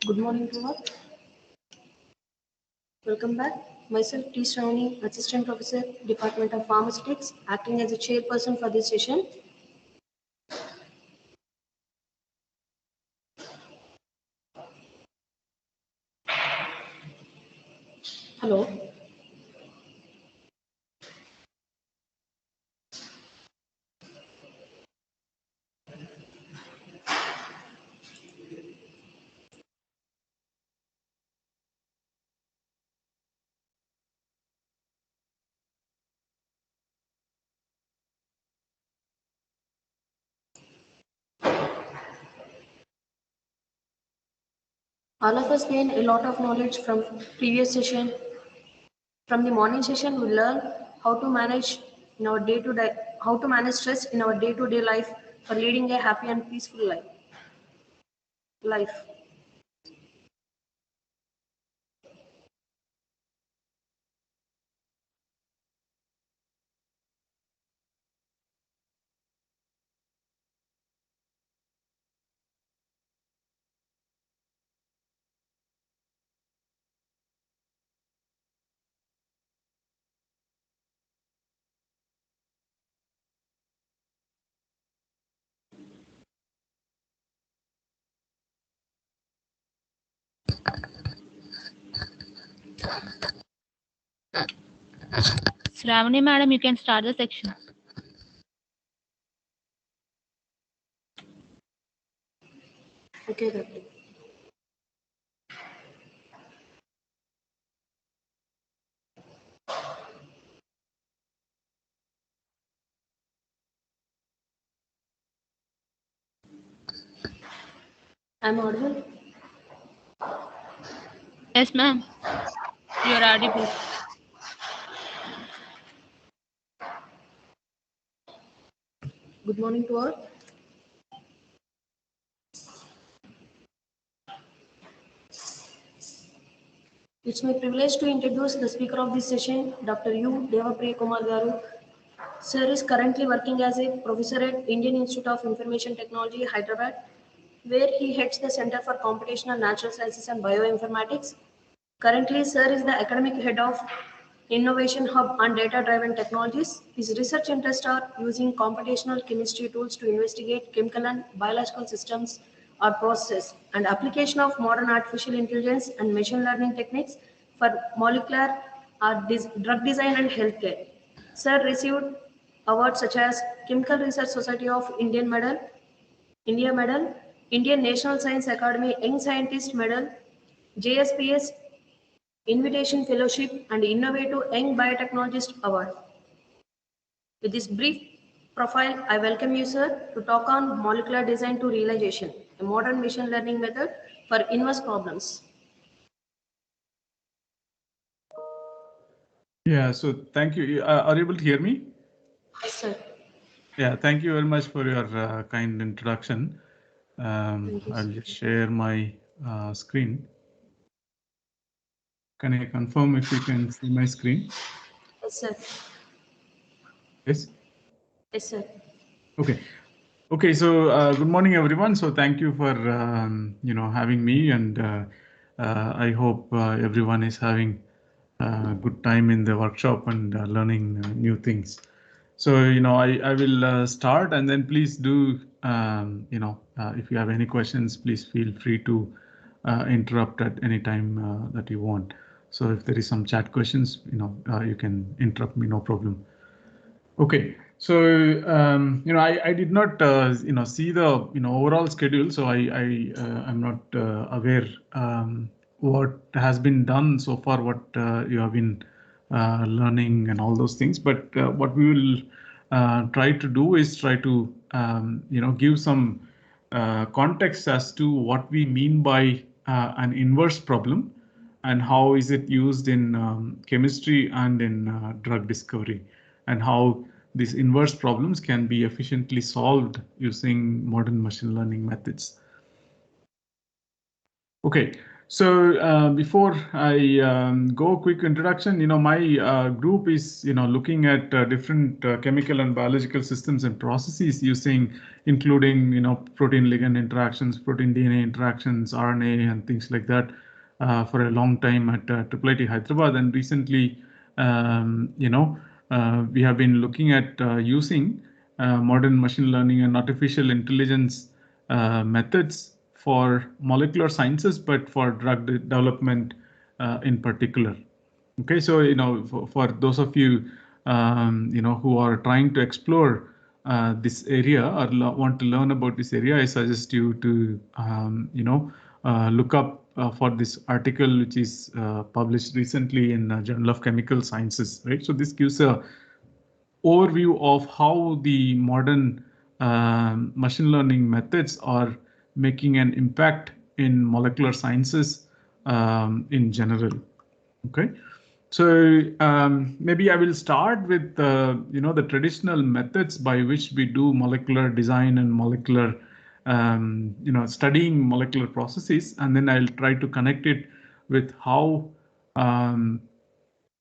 Good morning to all. Welcome back. Myself, T. Shravani, Assistant Professor, Department of Pharmaceutics, acting as a chairperson for this session. Hello. All of us gain a lot of knowledge from previous session. From the morning session, we learn how to manage in our day-to-day, how to manage stress in our day-to-day life for leading a happy and peaceful life. Shravani madam, you can start the section. Okay, Doctor. I'm audible? Yes, ma'am. You are audible. Good morning to all. It's my privilege to introduce the speaker of this session, Dr. U. Devapriya Kumar Garu. Sir is currently working as a professor at Indian Institute of Information Technology, Hyderabad, where he heads the Center for Computational Natural Sciences and Bioinformatics. Currently, Sir is the academic head of Innovation Hub on Data-Driven Technologies. His research interests are using computational chemistry tools to investigate chemical and biological systems or processes, and application of modern artificial intelligence and machine learning techniques for molecular drug design and healthcare. Sir received awards such as Chemical Research Society of India Medal, Indian National Science Academy Young Scientist Medal, JSPS Invitation Fellowship, and Innovative Young Biotechnologist Award. With this brief profile, I welcome you, sir, to talk on molecular design to realization, a modern machine learning method for inverse problems. Yeah, so thank you. Are you able to hear me? Yes, sir. Yeah, thank you very much for your kind introduction. I'll just share my screen. Can I confirm if you can see my screen? Yes, sir. Yes? Yes, sir. Okay. Okay, so good morning, everyone. So thank you for having me, and I hope everyone is having good time in the workshop and learning new things. So, I will start, and then please do, if you have any questions, please feel free to interrupt at any time that you want. So if there is some chat questions, you can interrupt me, no problem. Okay, so I did not see the overall schedule, so I'm not aware what has been done so far, what you have been learning and all those things. But what we will try to do is try to give some context as to what we mean by an inverse problem and how is it used in chemistry and in drug discovery, and how these inverse problems can be efficiently solved using modern machine learning methods. Okay, so before I go, quick introduction. My group is looking at different chemical and biological systems and processes including protein ligand interactions, protein DNA interactions, RNA, and things like that for a long time at IIIT Hyderabad. And recently, we have been looking at using modern machine learning and artificial intelligence methods for molecular sciences, but for drug development in particular. Okay, so for those of you who are trying to explore this area or want to learn about this area, I suggest you to look up for this article which is published recently in Journal of Chemical Sciences. Right, so this gives a overview of how the modern machine learning methods are making an impact in molecular sciences in general. Okay, so maybe I will start with the traditional methods by which we do molecular design and molecular studying molecular processes, and then I'll try to connect it with how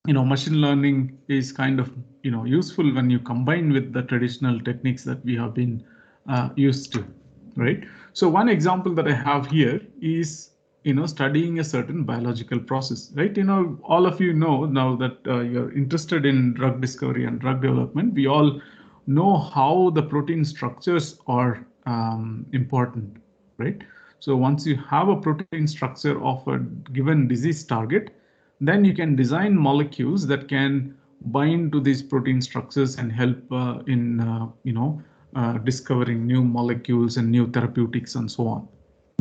machine learning is kind of useful when you combine with the traditional techniques that we have been used to, right? So one example that I have here is studying a certain biological process, right? All of you know now that you're interested in drug discovery and drug development. We all know how the protein structures are important, right? So once you have a protein structure of a given disease target, then you can design molecules that can bind to these protein structures and help in discovering new molecules and new therapeutics and so on.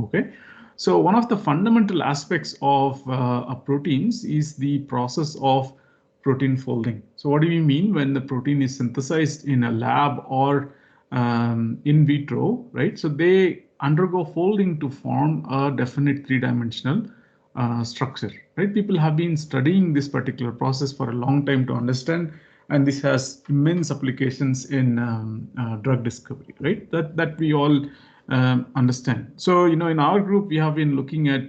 Okay, so one of the fundamental aspects of proteins is the process of protein folding. So what do we mean when the protein is synthesized in a lab or in vitro, right? So they undergo folding to form a definite three-dimensional structure, right? People have been studying this particular process for a long time to understand, and this has immense applications in drug discovery, right? That we all understand. So in our group we have been looking at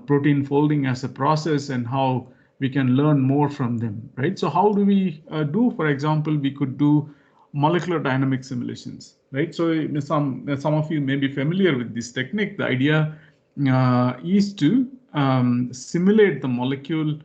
protein folding as a process and how we can learn more from them, right? So how do we do? For example, we could do molecular dynamic simulations, right? So some of you may be familiar with this technique. The idea is to simulate the molecule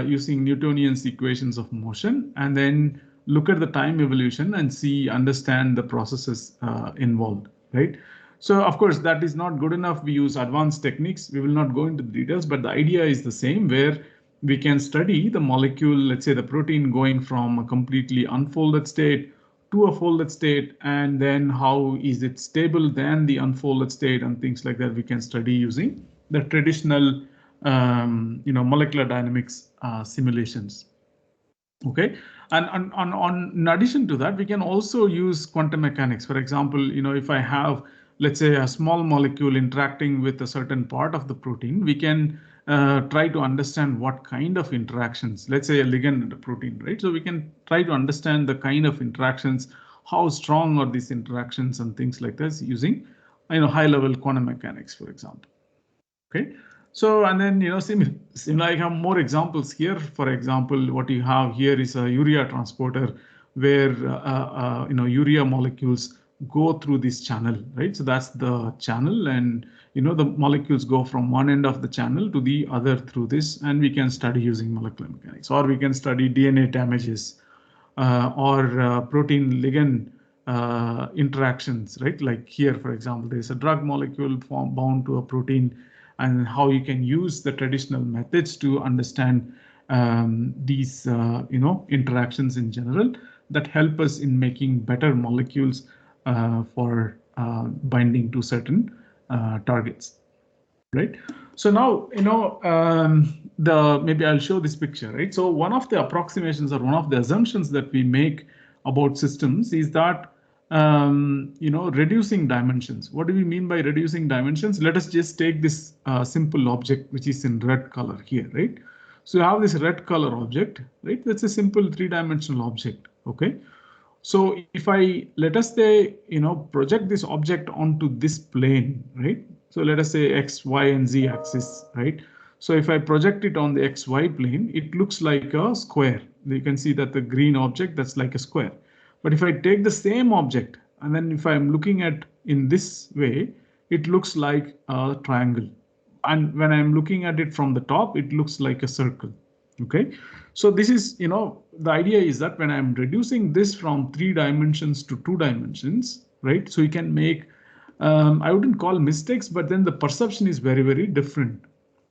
using Newtonian equations of motion, and then look at the time evolution and understand the processes involved, right? So of course that is not good enough. We use advanced techniques. We will not go into the details, but the idea is the same, where we can study the molecule, let's say the protein, going from a completely unfolded state to a folded state, and then how is it stable than the unfolded state and things like that. We can study using the traditional molecular dynamics simulations. Okay, and in addition to that, we can also use quantum mechanics. For example, if I have, let's say, a small molecule interacting with a certain part of the protein, we can try to understand what kind of interactions, let's say a ligand and a protein, right? So we can try to understand the kind of interactions, how strong are these interactions and things like this, using high-level quantum mechanics, for example. Okay, so and then I have more examples here. For example, what you have here is a urea transporter, where urea molecules go through this channel, right? So that's the channel, and the molecules go from one end of the channel to the other through this, and we can study using molecular mechanics, or we can study DNA damages or protein ligand interactions, right? Like here, for example, there's a drug molecule bound to a protein, and how you can use the traditional methods to understand these interactions in general that help us in making better molecules for binding to certain targets, right? So now, maybe I'll show this picture, right? So one of the approximations or one of the assumptions that we make about systems is that reducing dimensions. What do we mean by reducing dimensions? Let us just take this simple object which is in red color here, right? So you have this red color object, right? That's a simple three-dimensional object, okay? So if let us say, project this object onto this plane, right? So let us say X, Y, and Z axis, right? So if I project it on the XY plane, it looks like a square. You can see that the green object, that's like a square. But if I take the same object, and then if I'm looking at in this way, it looks like a triangle. And when I'm looking at it from the top, it looks like a circle. Okay, so this is, the idea is that when I'm reducing this from 3 dimensions to 2 dimensions, right? So you can make, I wouldn't call mistakes, but then the perception is very, very different.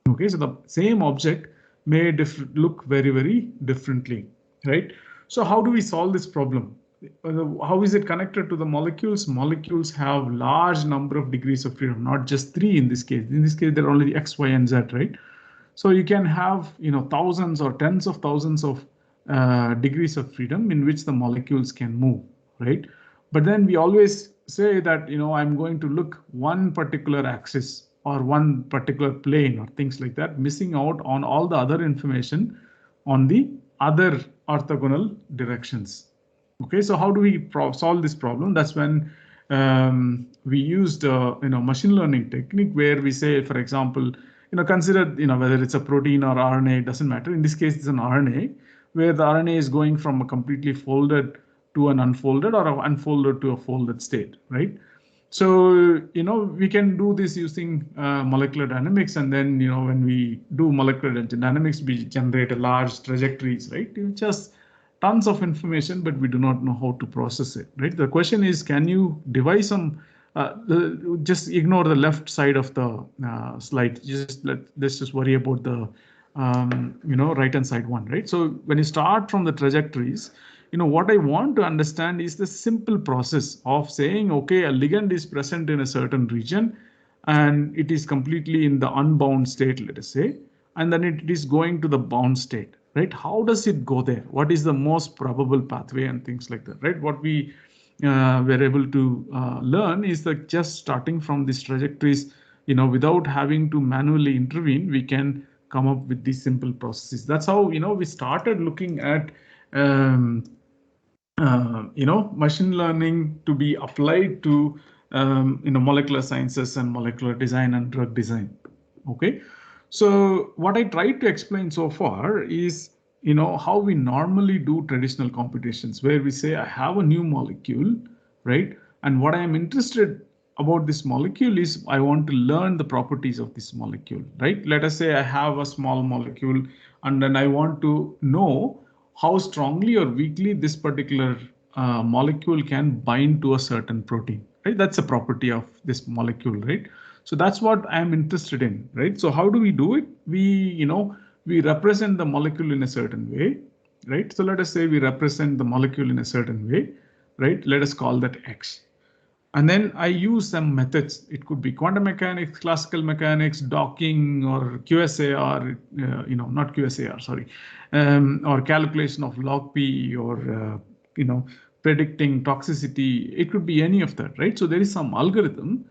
Okay, so the same object may look very, very differently, right? So how do we solve this problem? How is it connected to the molecules? Molecules have large number of degrees of freedom, not just 3 in this case. In this case, there are only X, Y, and Z, right? So you can have, thousands or tens of thousands of degrees of freedom in which the molecules can move, right? But then we always say that, I'm going to look one particular axis or one particular plane or things like that, missing out on all the other information on the other orthogonal directions. Okay, so how do we solve this problem? That's when we used machine learning technique where we say, for example, consider whether it's a protein or RNA, it doesn't matter. In this case, it's an RNA where the RNA is going from a completely folded to an unfolded or an unfolded to a folded state, right? So we can do this using molecular dynamics, and then when we do molecular dynamics, we generate a large trajectories, right? It's just tons of information, but we do not know how to process it, right? The question is, can you devise some, just ignore the left side of the slide. Let's just worry about the, right-hand side one, right? So when you start from the trajectories, what I want to understand is the simple process of saying, okay, a ligand is present in a certain region and it is completely in the unbound state, let us say, and then it is going to the bound state. Right? How does it go there? What is the most probable pathway and things like that, right? What we were able to learn is that just starting from these trajectories, without having to manually intervene, we can come up with these simple processes. That's how, we started looking at, machine learning to be applied to, molecular sciences and molecular design and drug design. Okay. So what I tried to explain so far is, how we normally do traditional computations, where we say I have a new molecule, right? And what I am interested about this molecule is I want to learn the properties of this molecule, right? Let us say I have a small molecule and then I want to know how strongly or weakly this particular molecule can bind to a certain protein, right? That's a property of this molecule, right? So that's what I'm interested in, right? So how do we do it? We represent the molecule in a certain way, right? So let us say we represent the molecule in a certain way, right? Let us call that X. And then I use some methods. It could be quantum mechanics, classical mechanics, docking, or QSAR, not QSAR, sorry, or calculation of log P, or, predicting toxicity. It could be any of that, right? So there is some algorithm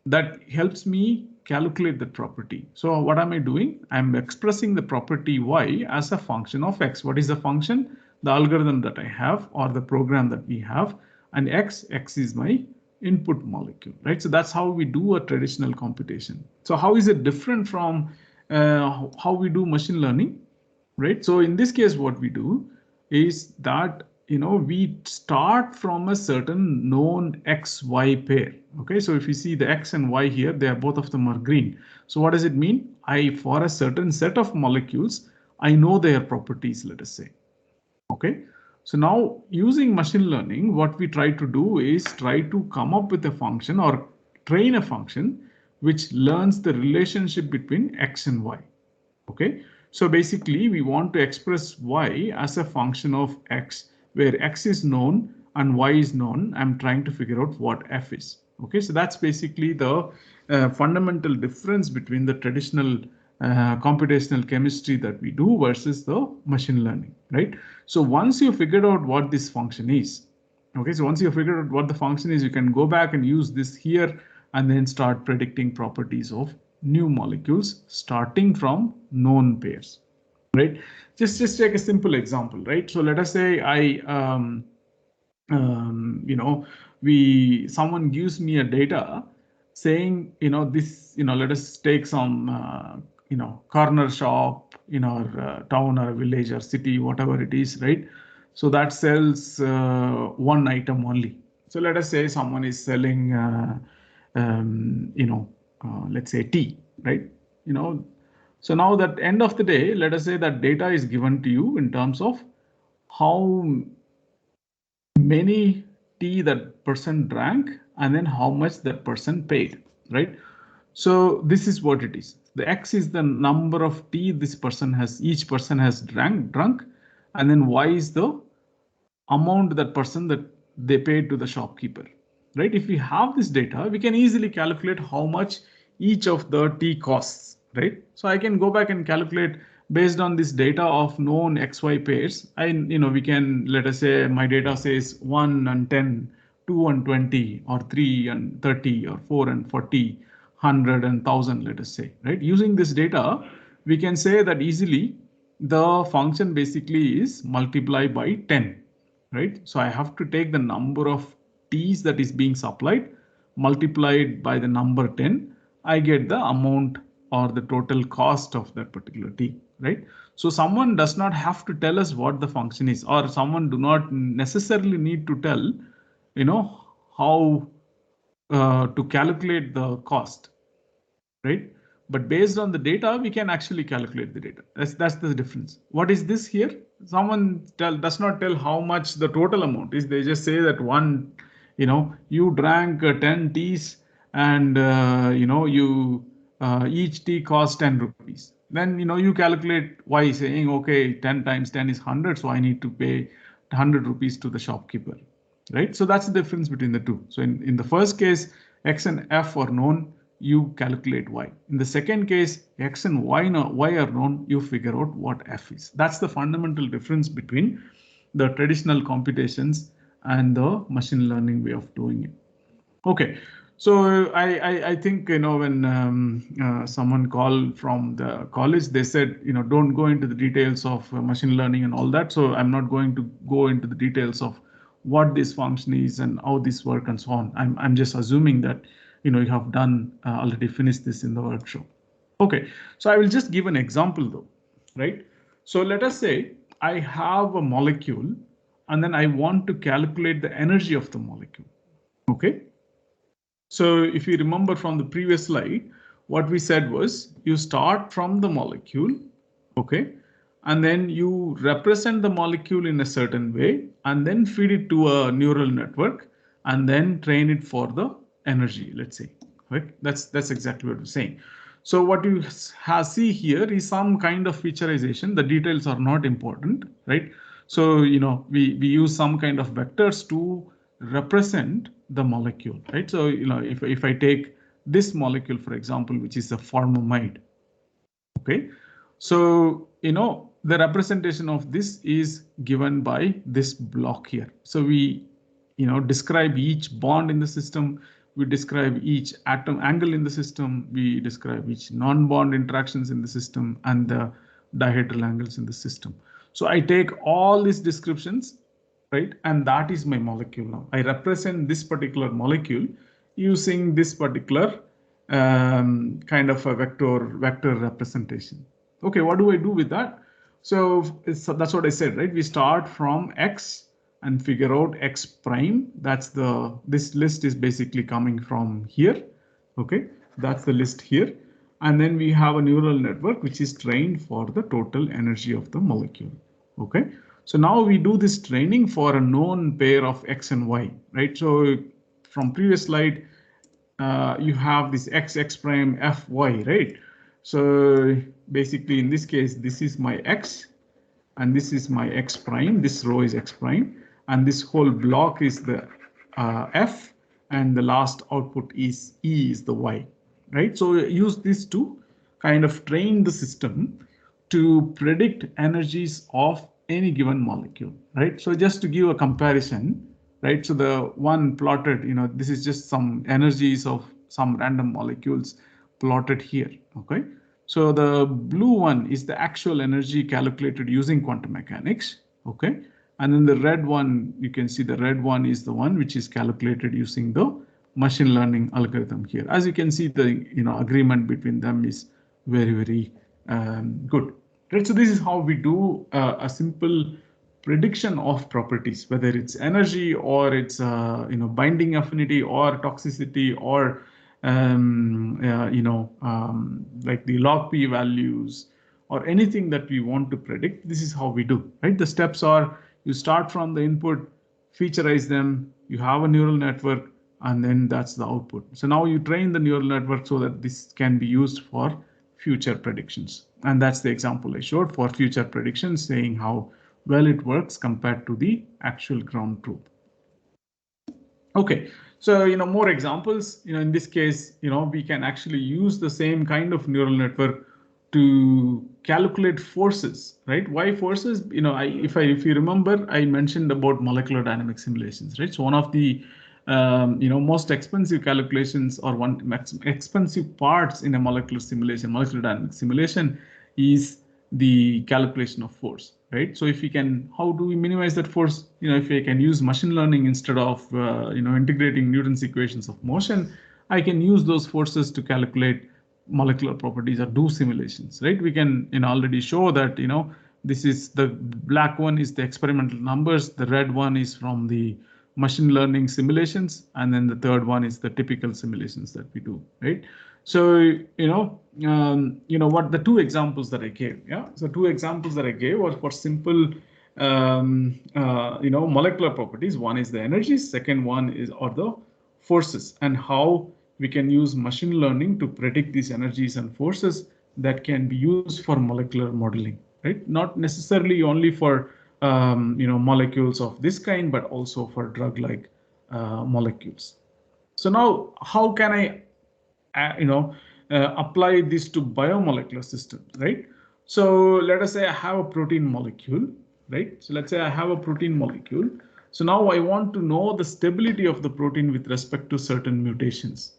that helps me calculate the property. So what am I doing? I'm expressing the property Y as a function of X. What is the function? The algorithm that I have, or the program that we have, and X is my input molecule, right? So that's how we do a traditional computation. So how is it different from how we do machine learning, right? So in this case, what we do is that, we start from a certain known XY pair. Okay, so if you see the X and Y here, they are both of them are green. So what does it mean? For a certain set of molecules, I know their properties, let us say. Okay, so now using machine learning, what we try to do is try to come up with a function or train a function which learns the relationship between X and Y. Okay, so basically we want to express Y as a function of X, where X is known and Y is known. I'm trying to figure out what F is. Okay, so that's basically the fundamental difference between the traditional computational chemistry that we do versus the machine learning, right? So once you figured out what this function is, okay, so once you figured out what the function is, you can go back and use this here and then start predicting properties of new molecules starting from known pairs, right? Just take a simple example, right? So let us say someone gives me a data saying, this, let us take some, corner shop in our town or village or city, whatever it is, right? So that sells one item only. So let us say someone is selling, let's say tea, right? So now that end of the day, let us say that data is given to you in terms of how many tea that person drank and then how much that person paid, right? So this is what it is. The X is the number of tea each person has drunk, and then Y is the amount that they paid to the shopkeeper, right? If we have this data, we can easily calculate how much each of the tea costs, right? So I can go back and calculate based on this data of known XY pairs. We can, let us say my data says 1 and 10, 2 and 20, or 3 and 30, or 4 and 40, 100 and 1000, let us say, right? Using this data, we can say that easily the function basically is multiply by 10, right? So I have to take the number of teas that is being supplied, multiplied by the number 10, I get the amount or the total cost of that particular tea, right? So someone does not have to tell us what the function is, or someone do not necessarily need to tell, how to calculate the cost, right? But based on the data, we can actually calculate the data. That's the difference. What is this here? Someone does not tell how much the total amount is. They just say that you drank 10 teas and each tea cost 10 rupees. Then you calculate Y, saying, okay, 10 times 10 is 100, so I need to pay 100 rupees to the shopkeeper, right? So that's the difference between the two. So in the first case, X and F are known, you calculate Y. In the second case, X and Y are known, you figure out what F is. That's the fundamental difference between the traditional computations and the machine learning way of doing it. Okay, so I think, when someone called from the college, they said, don't go into the details of machine learning and all that. So I'm not going to go into the details of what this function is and how this works and so on. I'm just assuming that you have done already finished this in the workshop. Okay, so I will just give an example though, right? So let us say I have a molecule and then I want to calculate the energy of the molecule. Okay, so if you remember from the previous slide, what we said was you start from the molecule, okay, and then you represent the molecule in a certain way and then feed it to a neural network and then train it for the energy, let's say, right? That's exactly what we're saying. So what you see here is some kind of featureization. The details are not important, right? So, we use some kind of vectors to represent the molecule, right? So, if I take this molecule, for example, which is a formamide, okay, so, the representation of this is given by this block here. So we, describe each bond in the system. We describe each atom angle in the system. We describe each non-bond interactions in the system and the dihedral angles in the system. So I take all these descriptions, right? And that is my molecule now. I represent this particular molecule using this particular kind of a vector representation. Okay, what do I do with that? So that's what I said, right? We start from X and figure out X prime. That's this list is basically coming from here. Okay, that's the list here. And then we have a neural network which is trained for the total energy of the molecule. Okay, so now we do this training for a known pair of X and Y, right? So from previous slide, you have this X prime Fy, right? So basically in this case, this is my X and this is my X prime. This row is X prime and this whole block is the F, and the last output is E is the Y, right? So use this to kind of train the system to predict energies of any given molecule, right? So just to give a comparison, right? So the one plotted, this is just some energies of some random molecules plotted here, okay? So the blue one is the actual energy calculated using quantum mechanics, okay? And then the red one, you can see the red one is the one which is calculated using the machine learning algorithm here. As you can see, the agreement between them is very, very good. Right, so this is how we do a simple prediction of properties, whether it's energy or it's binding affinity or toxicity or like the log p values or anything that we want to predict. This is how we do, right? The steps are: you start from the input, featureize them, you have a neural network, and then that's the output. So now you train the neural network so that this can be used for future predictions. And that's the example I showed for future predictions, saying how well it works compared to the actual ground truth. Okay, so more examples. In this case, we can actually use the same kind of neural network to calculate forces, right? Why forces? If you remember, I mentioned about molecular dynamic simulations, right? So one of the most expensive calculations or expensive parts in a molecular dynamic simulation is the calculation of force, right? So if we can, how do we minimize that force? If we can use machine learning instead of integrating Newton's equations of motion, I can use those forces to calculate molecular properties or do simulations, right? We can already show that this is the black one is the experimental numbers, the red one is from the machine learning simulations, and then the third one is the typical simulations that we do, right? So what the two examples that I gave, so two examples that I gave were for simple molecular properties. One is the energies, second one is the forces, and how we can use machine learning to predict these energies and forces that can be used for molecular modeling, right? Not necessarily only for molecules of this kind, but also for drug-like molecules. So now, how can I apply this to biomolecular systems, right? So let us say I have a protein molecule, right? So let's say I have a protein molecule. So now I want to know the stability of the protein with respect to certain mutations.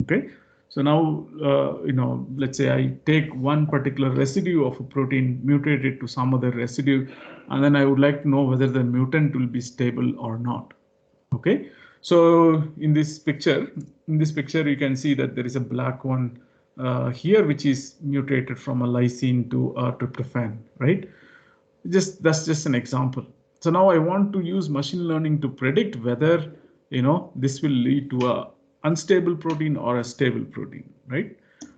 Okay, so now let's say I take one particular residue of a protein, mutate it to some other residue, and then I would like to know whether the mutant will be stable or not. Okay, so in this picture, you can see that there is a black one here, which is mutated from a lysine to a tryptophan, right? That's just an example. So now I want to use machine learning to predict whether this will lead to a unstable protein or a stable protein, right?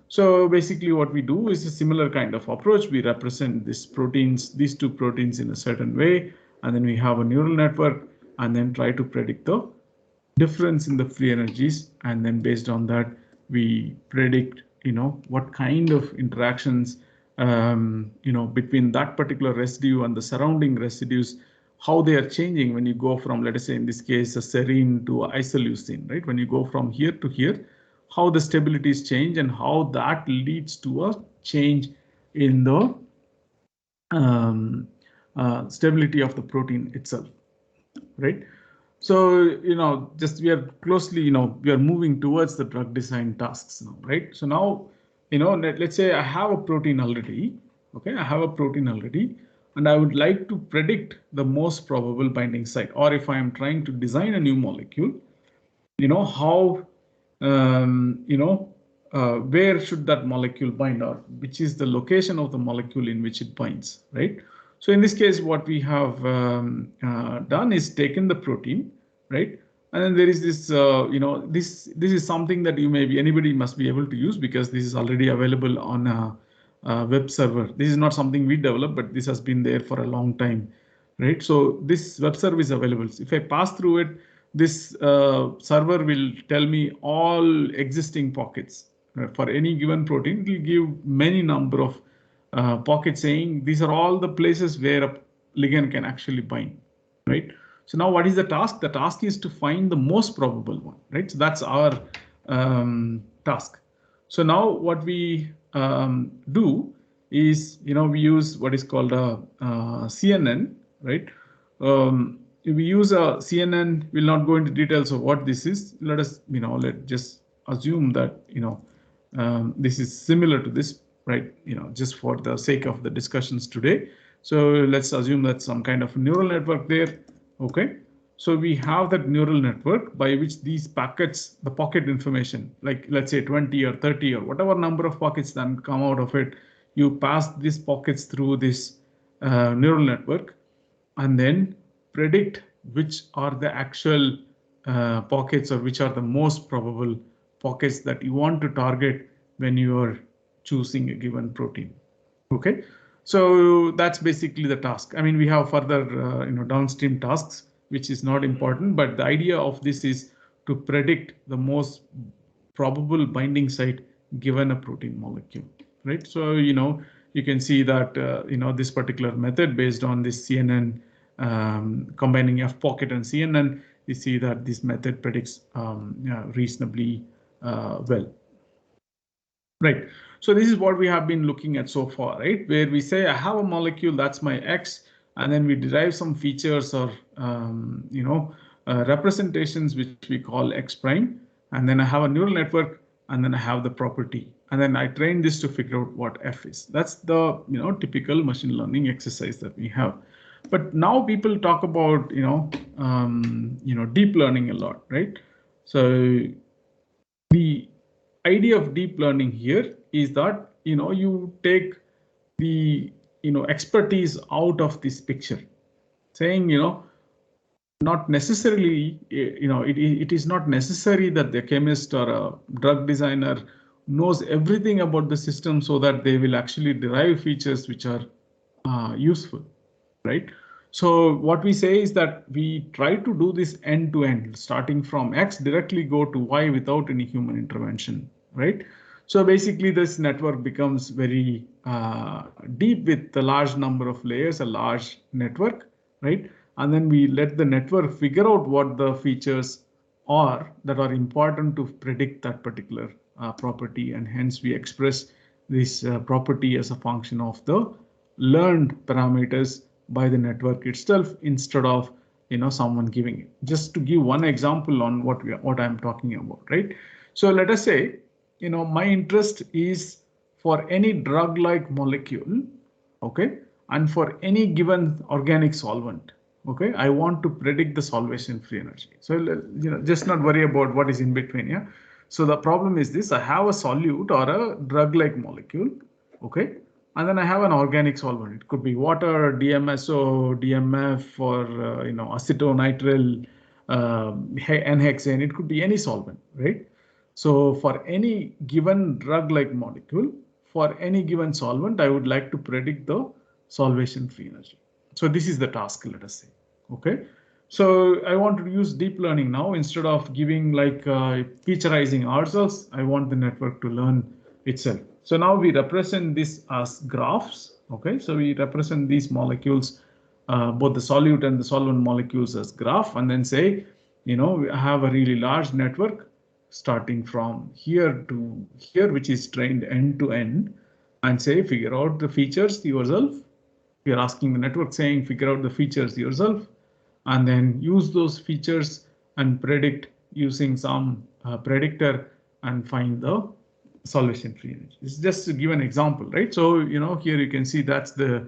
So basically what we do is a similar kind of approach. We represent these two proteins in a certain way, and then we have a neural network and then try to predict the difference in the free energies. And then based on that, we predict, what kind of interactions, between that particular residue and the surrounding residues, how they are changing when you go from, let us say in this case, a serine to isoleucine, right? When you go from here to here, how the stabilities change and how that leads to a change in the stability of the protein itself, right? So, just we are closely, we are moving towards the drug design tasks now, right? So now, let's say I have a protein already, okay? I have a protein already, and I would like to predict the most probable binding site, or if I am trying to design a new molecule, how, where should that molecule bind, or which is the location of the molecule in which it binds, right? So in this case, what we have done is taken the protein, right? And then there is this, this is something that anybody must be able to use because this is already available on a web server. This is not something we developed, but this has been there for a long time, right? So this web server is available. If I pass through it, this server will tell me all existing pockets for any given protein. It will give many number of pockets saying these are all the places where a ligand can actually bind, right? So now what is the task? The task is to find the most probable one, right? So that's our task. So now what we do is, we use what is called a CNN, right? We use a CNN. We'll not go into details of what this is. Let us, let's just assume that, this is similar to this, right? Just for the sake of the discussions today. So let's assume that some kind of neural network there. Okay. So we have that neural network by which these packets, the pocket information, like let's say 20 or 30 or whatever number of pockets that come out of it, you pass these pockets through this neural network and then predict which are the actual pockets or which are the most probable pockets that you want to target when you are choosing a given protein. Okay, so that's basically the task. I mean, we have further downstream tasks, which is not important, but the idea of this is to predict the most probable binding site given a protein molecule, right? So you can see that this particular method based on this CNN combining F pocket and CNN, you see that this method predicts reasonably well. Right. So this is what we have been looking at so far, right? Where we say I have a molecule, that's my X, and then we derive some features or representations which we call X prime, and then I have a neural network, and then I have the property, and then I train this to figure out what F is. That's the typical machine learning exercise that we have. But now people talk about deep learning a lot, right? So the idea of deep learning here is that you take the expertise out of this picture, saying not necessarily it is not necessary that the chemist or a drug designer knows everything about the system so that they will actually derive features which are useful, right? So what we say is that we try to do this end to end, starting from X directly go to Y without any human intervention, right? So basically this network becomes very deep with a large number of layers, a large network, right? And then we let the network figure out what the features are that are important to predict that particular property, and hence we express this property as a function of the learned parameters by the network itself instead of someone giving it. Just to give one example on what I'm talking about, right? So let us say my interest is for any drug-like molecule, okay, and for any given organic solvent, okay, I want to predict the solvation free energy. So just not worry about what is in between. Yeah. So the problem is this: I have a solute or a drug-like molecule, okay, and then I have an organic solvent. It could be water, DMSO, DMF, or acetonitrile, N-hexane. It could be any solvent, right? So for any given drug-like molecule, for any given solvent, I would like to predict the solvation free energy. So this is the task, let us say. Okay. So I want to use deep learning now. Instead of giving like featureizing ourselves, I want the network to learn itself. So now we represent this as graphs. Okay. So we represent these molecules, both the solute and the solvent molecules, as graph, and then say, we have a really large network starting from here to here, which is trained end to end, and say figure out the features yourself. We are asking the network saying figure out the features yourself, and then use those features and predict using some predictor and find the solvation free energy. It's just to give an example, right? So here you can see that's the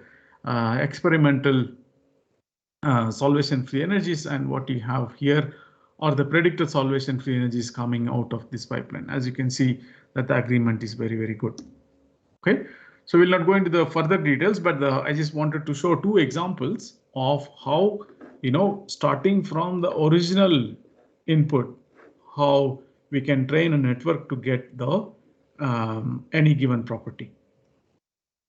experimental solvation free energies, and what you have here are the predicted solvation free energies coming out of this pipeline. As you can see that the agreement is very, very good. Okay, So we'll not go into the further details, but I just wanted to show two examples of how, starting from the original input, how we can train a network to get the any given property.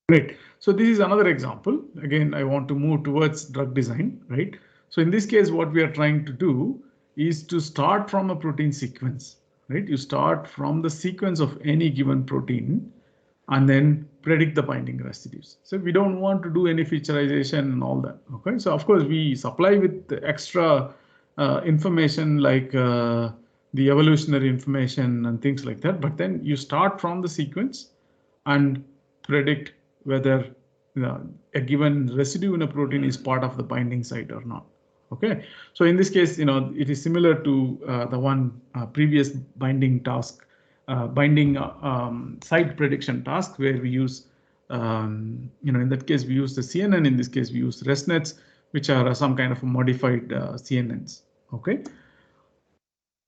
Great. So this is another example. Again, I want to move towards drug design, right? So in this case, what we are trying to do is to start from a protein sequence, right? You start from the sequence of any given protein and then predict the binding residues. So we don't want to do any featureization and all that. Okay. So of course we supply with the extra information like the evolutionary information and things like that. But then you start from the sequence and predict whether a given residue in a protein is part of the binding site or not. Okay, so in this case, it is similar to the one previous binding task, binding site prediction task, where we use, in that case we use the CNN. In this case, we use ResNets, which are some kind of modified CNNs. Okay.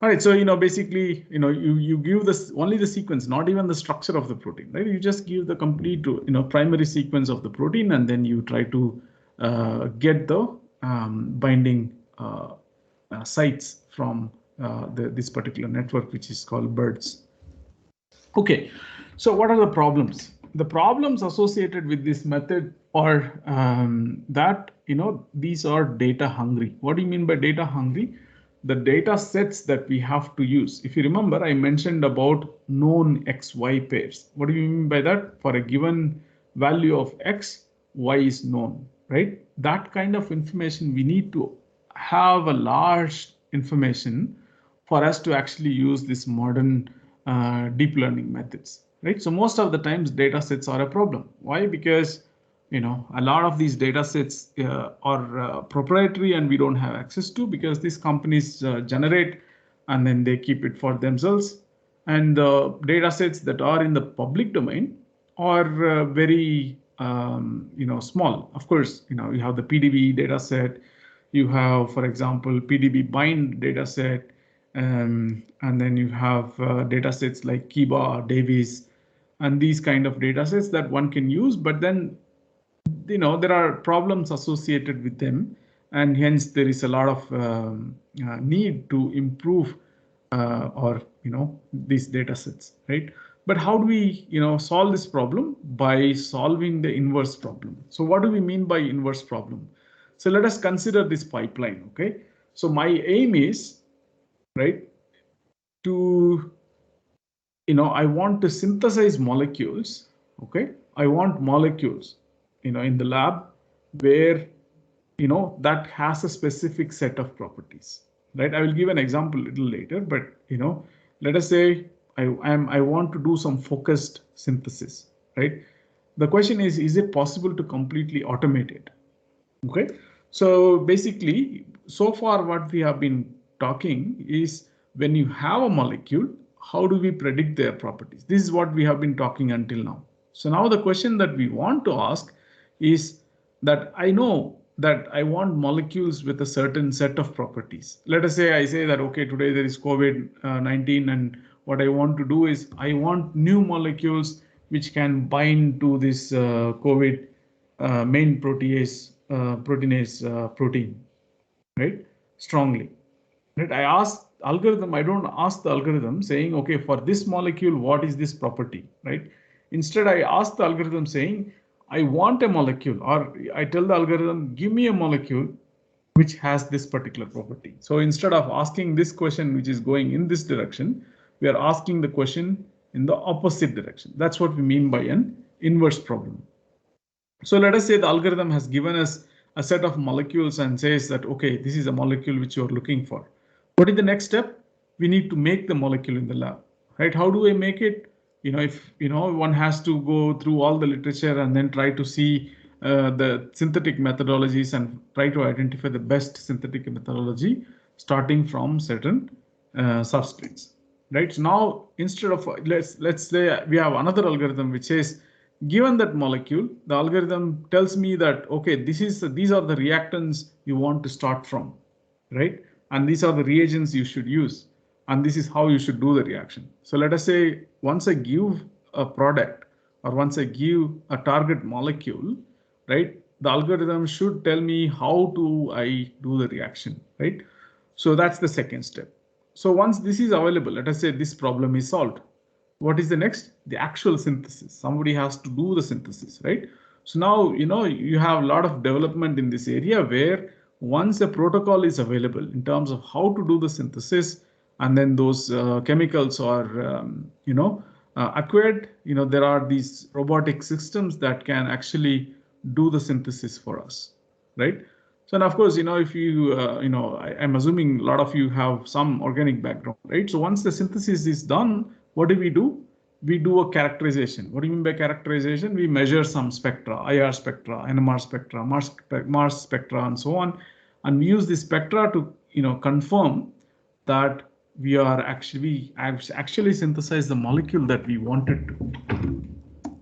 All right, so basically, you give this only the sequence, not even the structure of the protein, right? You just give the complete, primary sequence of the protein, and then you try to get the binding sites from this particular network, which is called BIRDS. Okay, so what are the problems? The problems associated with this method are that these are data hungry. What do you mean by data hungry? The data sets that we have to use. If you remember, I mentioned about known XY pairs. What do you mean by that? For a given value of X, Y is known, right? That kind of information, we need to have a large information for us to actually use this modern deep learning methods, right? So most of the times data sets are a problem. Why? Because a lot of these data sets are proprietary and we don't have access to, because these companies generate and then they keep it for themselves. And the data sets that are in the public domain are very small. Of course, you have the PDB data set. You have, for example, PDB bind data set. And then you have data sets like Kiba, Davis, and these kind of data sets that one can use. But then there are problems associated with them, and hence there is a lot of need to improve these data sets, right? But how do we solve this problem? By solving the inverse problem. So what do we mean by inverse problem? So let us consider this pipeline. Okay, so my aim is, right, to I want to synthesize molecules. Okay, I want molecules in the lab where that has a specific set of properties, right? I will give an example a little later, but let us say I want to do some focused synthesis, right? The question is it possible to completely automate it? Okay, so basically, so far what we have been talking is, when you have a molecule, how do we predict their properties? This is what we have been talking until now. So now the question that we want to ask is that I know that I want molecules with a certain set of properties. Let us say I say that, okay, today there is COVID-19, and what I want to do is I want new molecules which can bind to this COVID main proteinase protein, right? Strongly. Right? I ask algorithm, I don't ask the algorithm saying, okay, for this molecule, what is this property, right? Instead, I ask the algorithm saying, I want a molecule, or I tell the algorithm, give me a molecule which has this particular property. So instead of asking this question, which is going in this direction, we are asking the question in the opposite direction. That's what we mean by an inverse problem. So let us say the algorithm has given us a set of molecules and says that, okay, this is a molecule which you are looking for. What is the next step? We need to make the molecule in the lab, right? How do I make it? If one has to go through all the literature and then try to see the synthetic methodologies and try to identify the best synthetic methodology starting from certain substrates, right? So now instead of let's say we have another algorithm which says, given that molecule, the algorithm tells me that, okay, these are the reactants you want to start from, right? And these are the reagents you should use, and this is how you should do the reaction. So let us say once I give a product, or once I give a target molecule, right, the algorithm should tell me how do I do the reaction, right? So that's the second step. So once this is available, let us say this problem is solved. What is the next? The actual synthesis. Somebody has to do the synthesis, right? So now, you have a lot of development in this area where once a protocol is available in terms of how to do the synthesis, and then those chemicals are, acquired, there are these robotic systems that can actually do the synthesis for us, right? So, and of course, if you, I'm assuming a lot of you have some organic background, right? So once the synthesis is done, what do? We do a characterization. What do you mean by characterization? We measure some spectra, IR spectra, NMR spectra, Mars spectra, and so on. And we use the spectra to, confirm that we actually synthesize the molecule that we wanted to,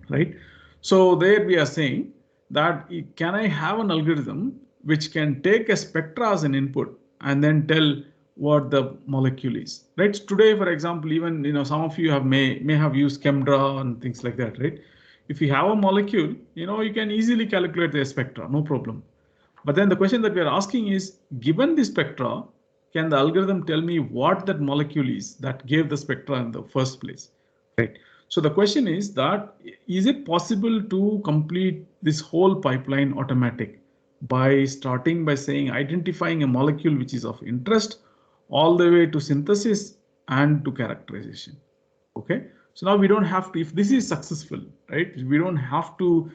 right? So there we are saying that can I have an algorithm which can take a spectra as an input and then tell what the molecule is, right? Today, for example, even some of you may have used ChemDraw and things like that, right? If you have a molecule, you can easily calculate the spectra, no problem. But then the question that we are asking is, given the spectra, can the algorithm tell me what that molecule is that gave the spectra in the first place, right? So the question is that, is it possible to complete this whole pipeline automatic by starting by saying identifying a molecule which is of interest all the way to synthesis and to characterization? Okay, so now we don't have to, if this is successful, right, we don't have to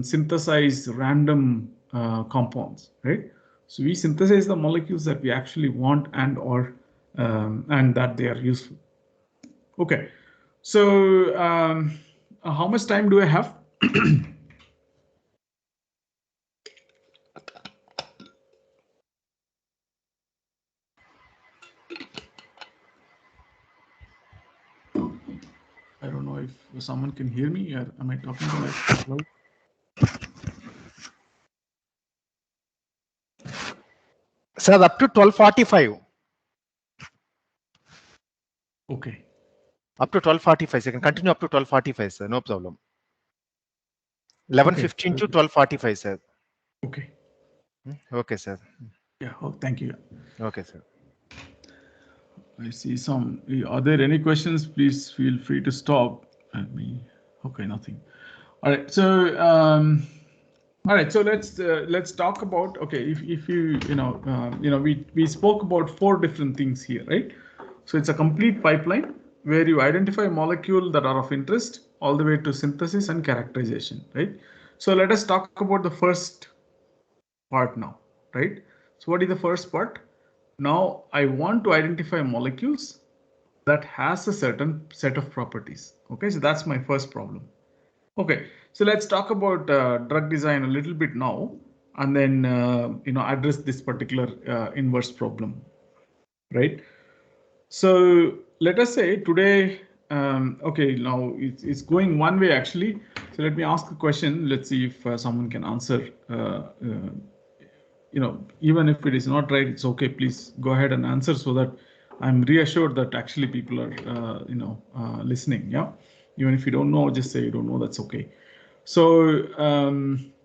synthesize random compounds, right? So we synthesize the molecules that we actually want and that they are useful. Okay, so how much time do I have? I don't know if someone can hear me, or am I talking to myself? Sir, up to 12:45. Okay. Up to 12:45. So you can continue up to 12:45, sir. No problem. 11:15 to 12:45, sir. Okay. Okay, sir. Yeah. Oh, thank you. Okay, sir. I see some. Are there any questions? Please feel free to stop at me. Okay, nothing. All right. So, all right. So let's talk about. Okay, if you we spoke about 4 different things here, right? So it's a complete pipeline where you identify a molecule that are of interest all the way to synthesis and characterization, right? So let us talk about the first part now, right? So what is the first part? Now I want to identify molecules that has a certain set of properties. Okay, so that's my first problem. Okay, so let's talk about drug design a little bit now, and then address this particular inverse problem, right? So let us say today, okay, now it's going one way actually. So let me ask a question. Let's see if someone can answer. Even if it is not right, it's okay. Please go ahead and answer so that I'm reassured that actually people are, listening. Yeah. Even if you don't know, just say you don't know. That's okay. So,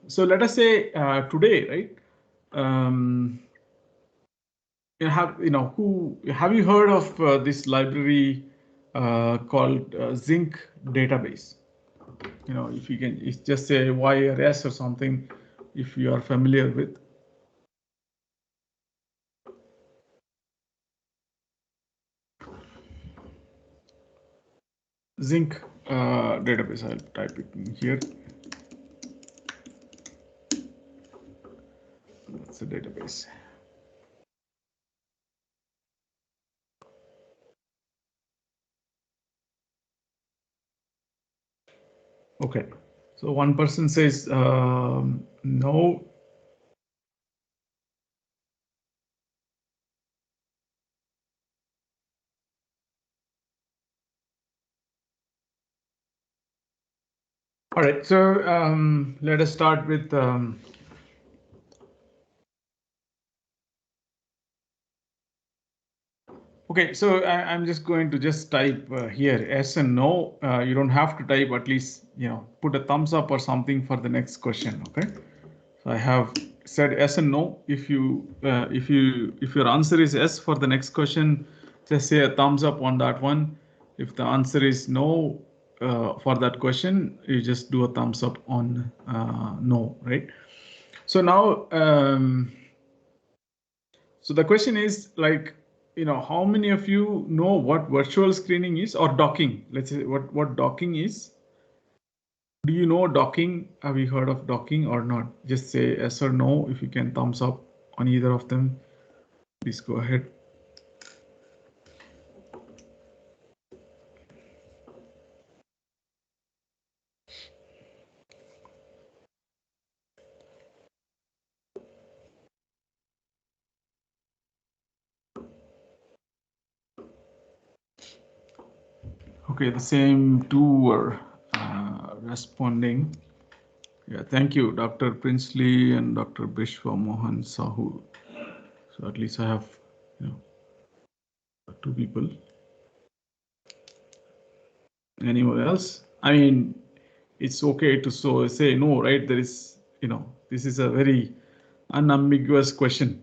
so let us say today, right? Have you heard of this library called Zinc database? If you can just say YRS or something, if you are familiar with. Zinc database. I'll type it in here. That's the database. Okay, so one person says no. All right, so let us start with Okay, so I'm just going to just type here yes and no. You don't have to type, at least, put a thumbs up or something for the next question. Okay. So I have said yes and no. If your answer is yes for the next question, just say a thumbs up on that one. If the answer is no for that question, you just do a thumbs up on no, right? So now, so the question is like, how many of you know what virtual screening is, or docking? Let's say what docking is. Do you know docking? Have you heard of docking or not? Just say yes or no. If you can thumbs up on either of them, please go ahead. Okay, the same two were responding. Yeah, thank you, Dr. Princely and Dr. Bishwa Mohan Sahu. So at least I have, two people. Anyone else? I mean, it's okay to say no, right? There is, this is a very unambiguous question.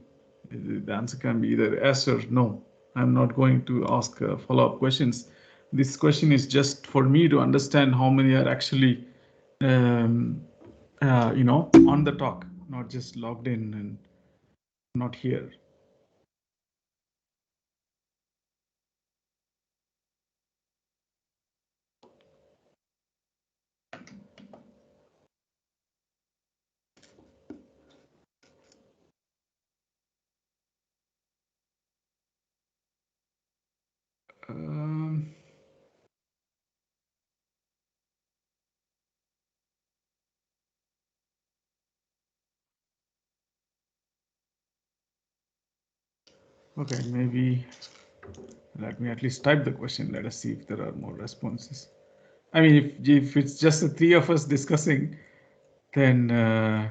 The answer can be either yes or no. I'm not going to ask follow-up questions. This question is just for me to understand how many are actually, on the talk, not just logged in and not here. Um, okay, maybe let me at least type the question. Let us see if there are more responses. I mean, if it's just the three of us discussing, then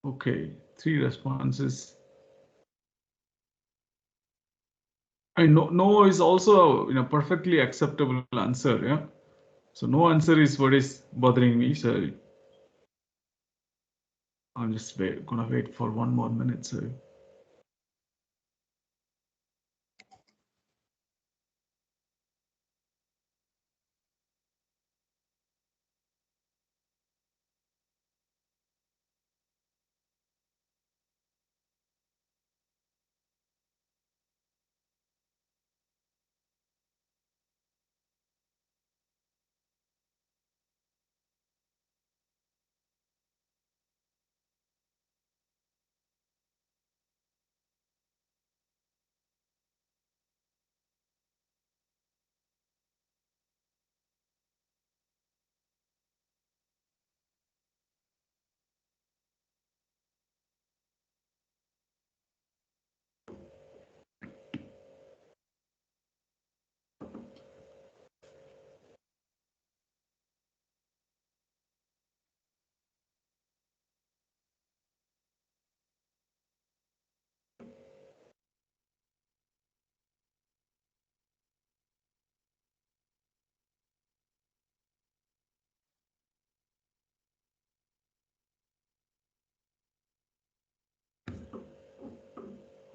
okay, three responses. I mean, no is also perfectly acceptable answer. Yeah. So no answer is what is bothering me. So I'm just gonna wait for one more minute. So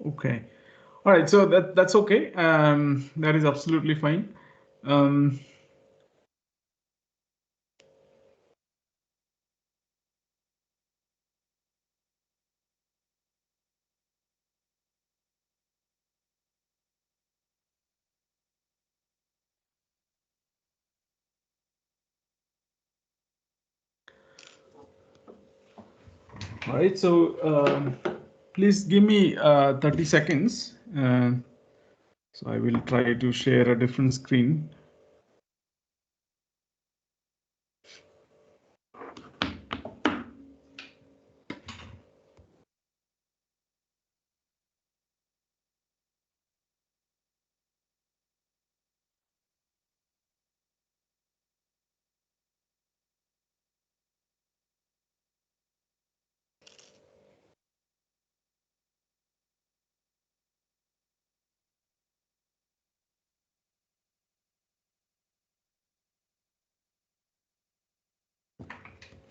okay, all right. So that's okay. That is absolutely fine. All right, so please give me 30 seconds. So I will try to share a different screen.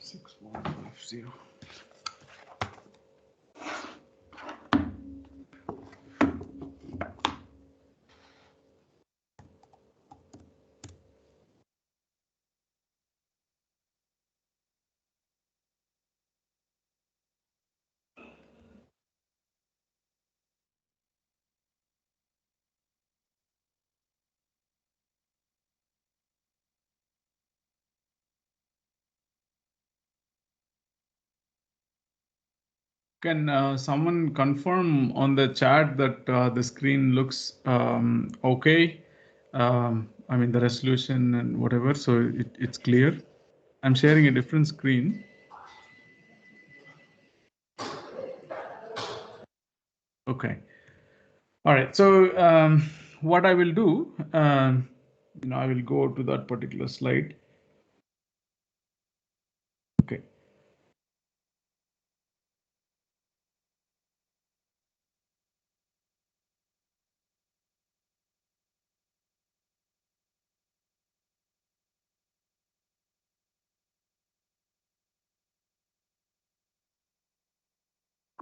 Six, 1, 5, 0. Can someone confirm on the chat that the screen looks okay? I mean the resolution and whatever, so it's clear. I'm sharing a different screen. Okay. All right. So what I will do, I will go to that particular slide. Okay.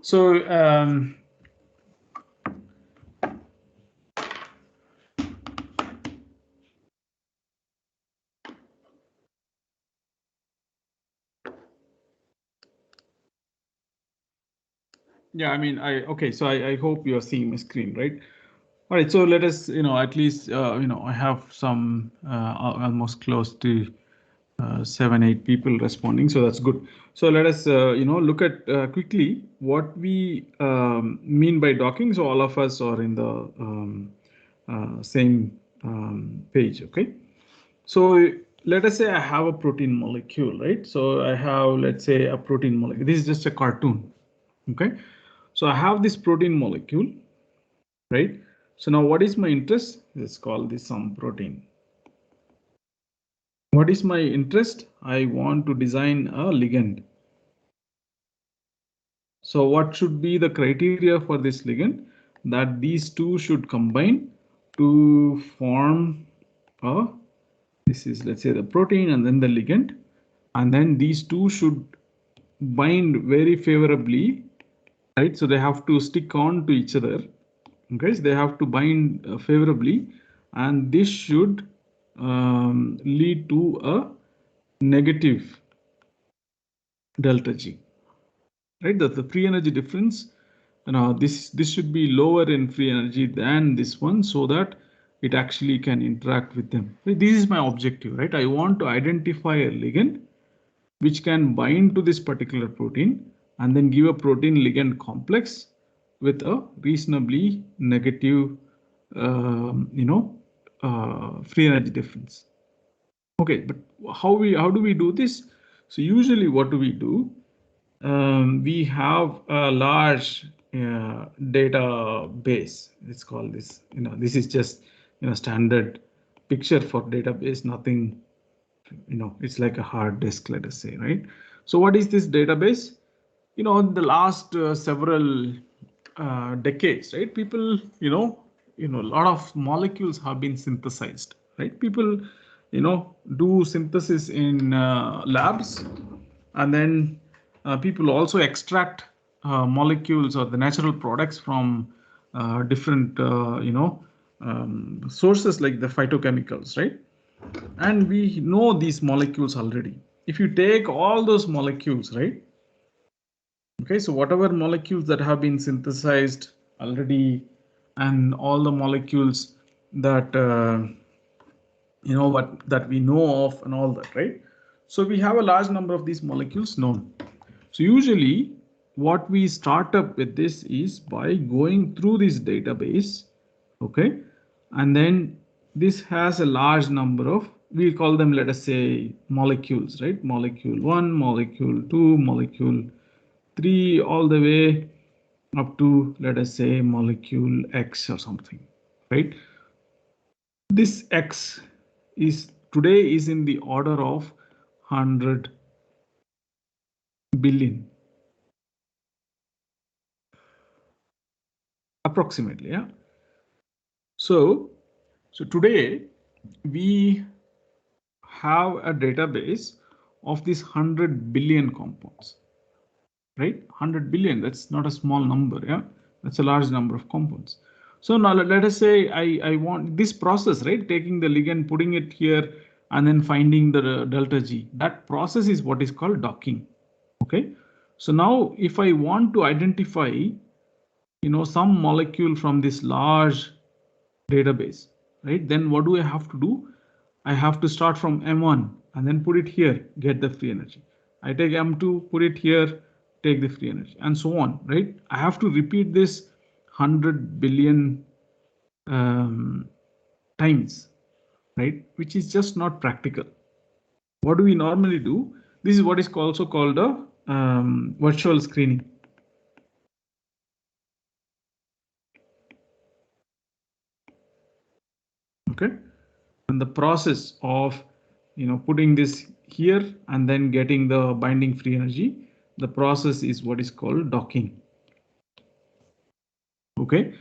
So yeah, I mean, okay. So I hope you are seeing my screen, right? All right. So let us, at least, I have some almost close to 7, 8 people responding, so that's good. So let us, look at quickly what we mean by docking. So all of us are in the same page, okay? So let us say I have a protein molecule, right? So I have, let's say, a protein molecule. This is just a cartoon, okay? So I have this protein molecule, right? So now what is my interest? Let's call this some protein. What is my interest? I want to design a ligand. So what should be the criteria for this ligand? That these two should combine to form a, this is, let's say, the protein and then the ligand, and then these two should bind very favorably, right? So they have to stick on to each other. Okay, so they have to bind favorably, and this should lead to a negative delta G, right? That's the free energy difference. This should be lower in free energy than this one, so that it actually can interact with them. This is my objective, right? I want to identify a ligand which can bind to this particular protein and then give a protein ligand complex with a reasonably negative, free energy difference. Okay, but how do we do this? So usually what do? We have a large database. Let's call this, this is just, standard picture for database, nothing, it's like a hard disk, let us say, right? So what is this database? In the last several decades, right? People, a lot of molecules have been synthesized, right? People, do synthesis in labs, and then people also extract molecules or the natural products from different, sources like the phytochemicals, right? And we know these molecules already. If you take all those molecules, right? Okay, so whatever molecules that have been synthesized already, and all the molecules that that we know of and all that, right? So we have a large number of these molecules known. So usually what we start up with this is by going through this database, okay, and then this has a large number of, we call them, let us say, molecules, right? Molecule 1, molecule 2, molecule 3, all the way up to, let us say, molecule X or something, right? This X is today is in the order of 100 billion. Approximately, yeah. So today we have a database of these 100 billion compounds, right? 100 billion, that's not a small number, yeah? That's a large number of compounds. So now let us say I want this process, right? Taking the ligand, putting it here, and then finding the delta G. That process is what is called docking, okay? So now if I want to identify, some molecule from this large database, right? Then what do I have to do? I have to start from M1 and then put it here, get the free energy. I take M2, put it here, take the free energy, and so on, right? I have to repeat this 100 billion times, right? Which is just not practical. What do we normally do? This is what is also called a virtual screening. Okay, and the process of putting this here and then getting the binding free energy, the process is what is called docking. Okay,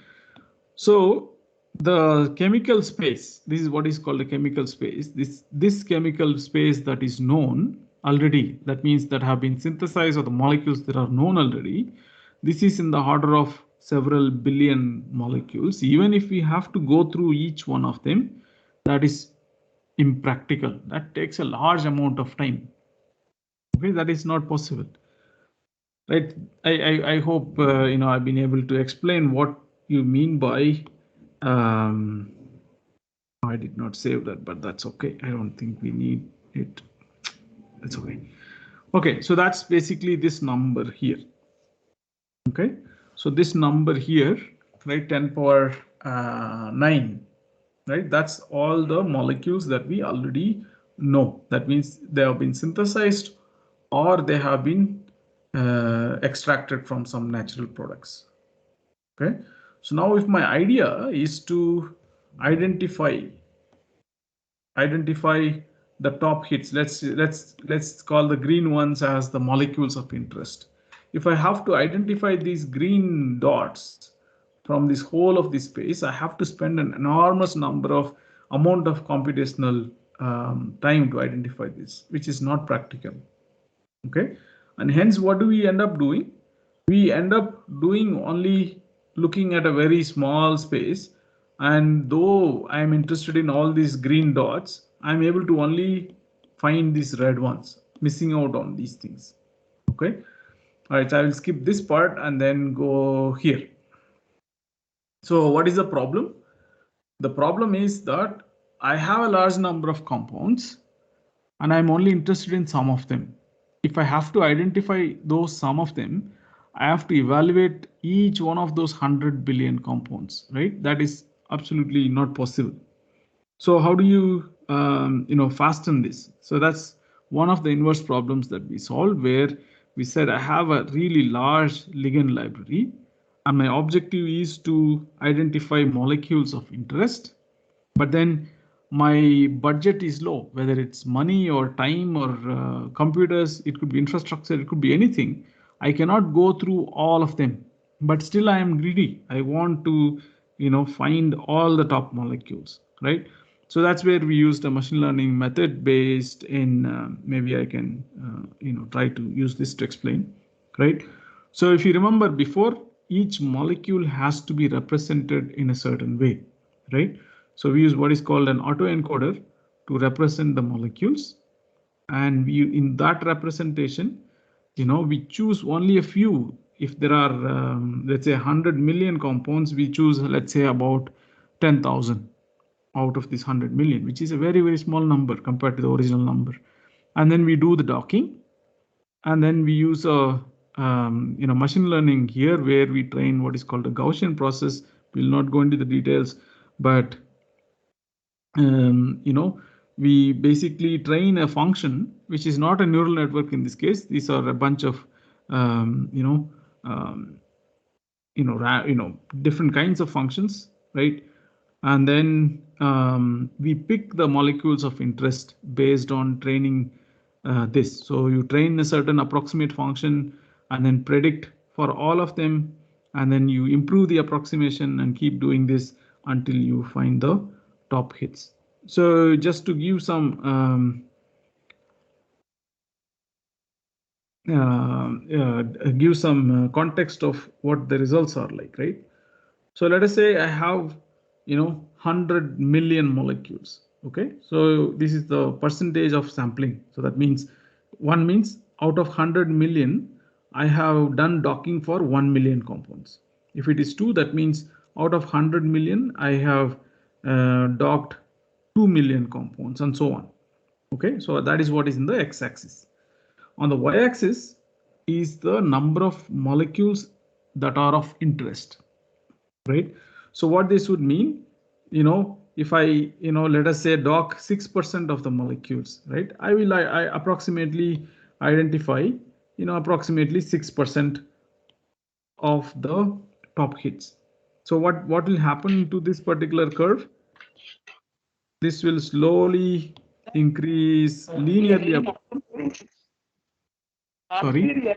so the chemical space, this is what is called a chemical space. This chemical space that is known already, that means that have been synthesized, or the molecules that are known already, this is in the order of several billion molecules. Even if we have to go through each one of them, that is impractical. That takes a large amount of time. Okay, that is not possible, right? I hope I've been able to explain what you mean by I did not save that, but that's okay. I don't think we need it. That's okay. Okay, so that's basically this number here. Okay, so this number here, right, 10 power 9, right? That's all the molecules that we already know. That means they have been synthesized or they have been extracted from some natural products. Okay, so now if my idea is to identify the top hits, let's call the green ones as the molecules of interest. If I have to identify these green dots from this whole of this space, I have to spend an enormous amount of computational time to identify this, which is not practical. Okay, and hence what do we end up doing? We end up doing only looking at a very small space, and though I am interested in all these green dots, I'm able to only find these red ones, missing out on these things. Okay, all right, so I will skip this part and then go here. So what is the problem? The problem is that I have a large number of compounds and I'm only interested in some of them. If I have to identify those some of them, I have to evaluate each one of those 100 billion compounds, right? That is absolutely not possible. So how do you, fasten this? So that's one of the inverse problems that we solved, where we said I have a really large ligand library and my objective is to identify molecules of interest, but then my budget is low, whether it's money or time or computers, it could be infrastructure, it could be anything. I cannot go through all of them, but still I am greedy. I want to, find all the top molecules, right? So that's where we used a machine learning method based in, maybe I can, try to use this to explain, right? So if you remember before, each molecule has to be represented in a certain way, right? So we use what is called an autoencoder to represent the molecules. And in that representation, we choose only a few. If there are, let's say 100 million compounds, we choose, let's say about 10,000 out of this 100 million, which is a very, very small number compared to the original number. And then we do the docking. And then we use a machine learning here, where we train what is called a Gaussian process. We'll not go into the details, but we basically train a function which is not a neural network in this case. These are a bunch of different kinds of functions, right? And then we pick the molecules of interest based on training this. So you train a certain approximate function and then predict for all of them, and then you improve the approximation and keep doing this until you find the top hits. So just to give some context of what the results are like, right? So let us say I have 100 million molecules. Okay, so this is the percentage of sampling. So that means one means out of 100 million, I have done docking for 1 million compounds. If it is 2, that means out of 100 million, I have docked 2 million compounds, and so on. Okay, so that is what is in the x-axis. On the y-axis is the number of molecules that are of interest, right? So what this would mean, if I, let us say dock 6% of the molecules, right? I approximately identify, approximately 6% of the top hits. So what will happen to this particular curve? This will slowly increase linearly. Sorry.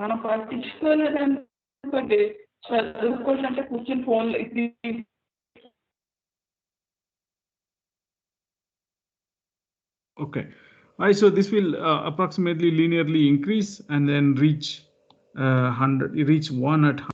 మనం పట్టించుకోలేదంటే చదువుకోవాలంటే కూర్చొని phone Okay. All right, so this will approximately linearly increase and then reach 100, reach 1 at 100.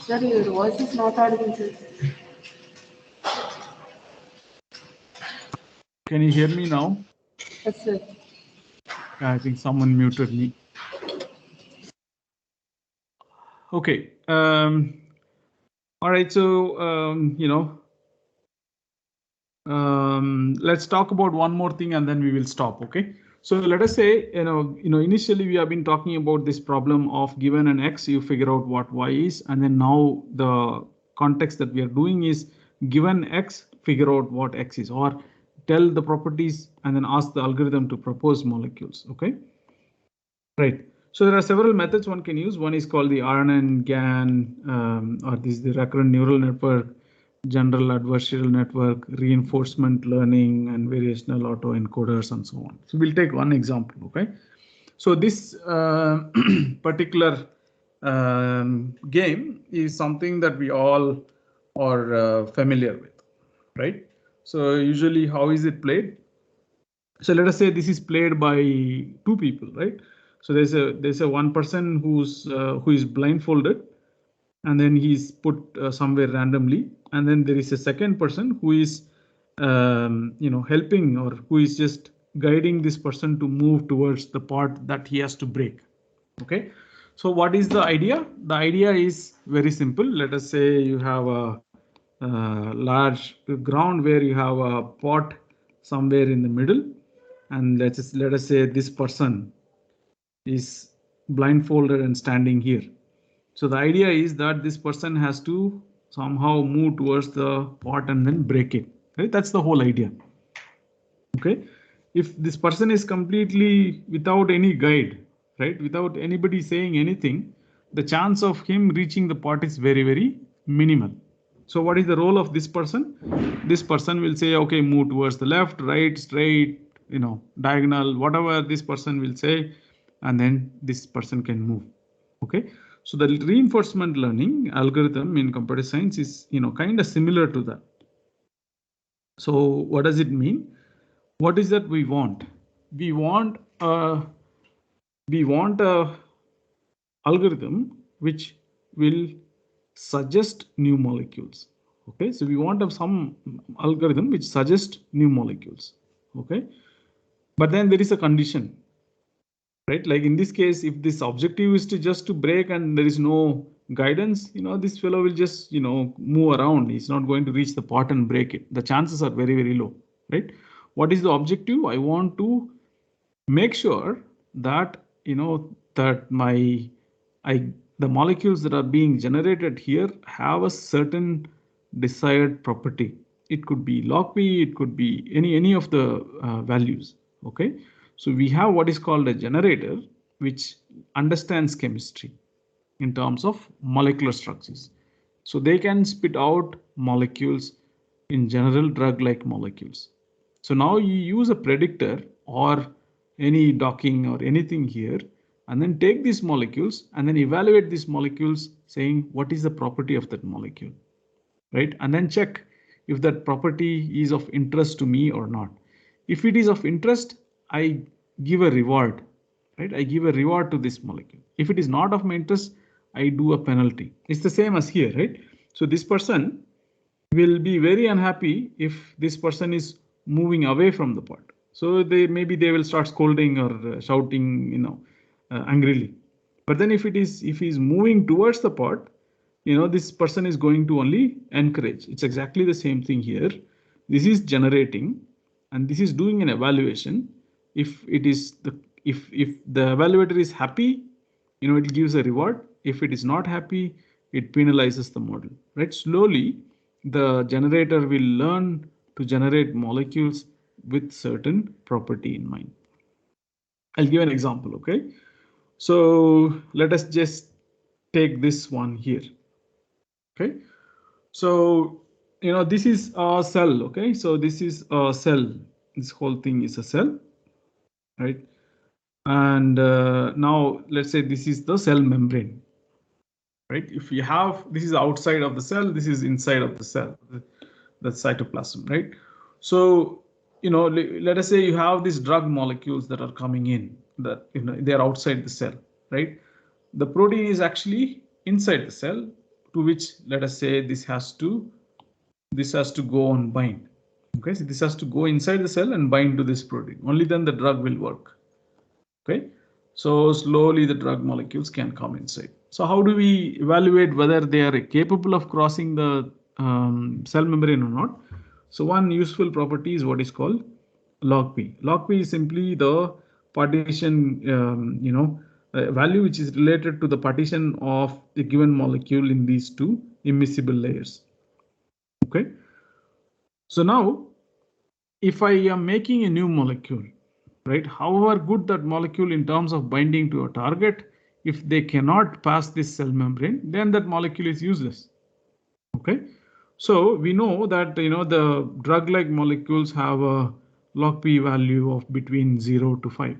Sir, your voice is not audible, sir. Can you hear me now? Yes, sir. I think someone muted me. Okay. All right. So, let's talk about one more thing and then we will stop. Okay. So let us say, initially we have been talking about this problem of given an X, you figure out what Y is. And then now the context that we are doing is given X, figure out what X is, or tell the properties and then ask the algorithm to propose molecules. Okay. Right. So there are several methods one can use. One is called the RNN GAN, or this is the recurrent neural network, general adversarial network, reinforcement learning, and variational autoencoders, and so on. So we'll take one example. Okay. So this particular game is something that we all are familiar with, right? So usually, how is it played? So let us say this is played by two people, right? So there's a one person who is blindfolded, and then he's put somewhere randomly, and then there is a second person who is helping, or who is just guiding this person to move towards the part that he has to break. Okay, so what is the idea? The idea is very simple. Let us say you have a large ground where you have a pot somewhere in the middle, and let us say this person is blindfolded and standing here. So the idea is that this person has to somehow move towards the pot and then break it. Right? That's the whole idea. Okay, if this person is completely without any guide, right, without anybody saying anything, the chance of him reaching the pot is very, very minimal. So what is the role of this person? This person will say, okay, move towards the left, right, straight, diagonal, whatever this person will say, and then this person can move. Okay, so the reinforcement learning algorithm in computer science is kind of similar to that. So what does it mean? What is that we want? We want a algorithm which will suggest new molecules. Okay, so we want some algorithm which suggests new molecules. Okay, but then there is a condition, right? Like in this case, if this objective is to break and there is no guidance, this fellow will just, move around. He's not going to reach the pot and break it. The chances are very, very low, right? What is the objective? I want to make sure that, that the molecules that are being generated here have a certain desired property. It could be log P, it could be any of the values. Okay, so we have what is called a generator, which understands chemistry in terms of molecular structures. So they can spit out molecules, in general drug-like molecules. So now you use a predictor or any docking or anything here, and then take these molecules and then evaluate these molecules, saying what is the property of that molecule, right? And then check if that property is of interest to me or not. If it is of interest, I give a reward, right? I give a reward to this molecule. If it is not of my interest, I do a penalty. It's the same as here, right? So this person will be very unhappy if this person is moving away from the pot. So maybe they will start scolding or shouting, angrily. But then if he's moving towards the pot, this person is going to only encourage. It's exactly the same thing here. This is generating, and this is doing an evaluation. If the evaluator is happy, it gives a reward. If it is not happy, it penalizes the model, right? Slowly, the generator will learn to generate molecules with certain property in mind. I'll give an example, okay? So let us just take this one here. Okay, so this is a cell. Okay, so this is a cell. This whole thing is a cell, right? And now let's say this is the cell membrane, right? If you have, this is outside of the cell, this is inside of the cell, the cytoplasm, right? So let us say you have these drug molecules that are coming in, that they are outside the cell, right? The protein is actually inside the cell, to which let us say this has to go and bind. Okay, so this has to go inside the cell and bind to this protein. Only then the drug will work. Okay, so slowly the drug molecules can come inside. So how do we evaluate whether they are capable of crossing the cell membrane or not? So one useful property is what is called log P. Log P is simply the partition, value which is related to the partition of the given molecule in these two immiscible layers. Okay, so now if I am making a new molecule, right, however good that molecule in terms of binding to a target, if they cannot pass this cell membrane, then that molecule is useless. Okay, so we know that the drug-like molecules have a log P value of between 0 to 5.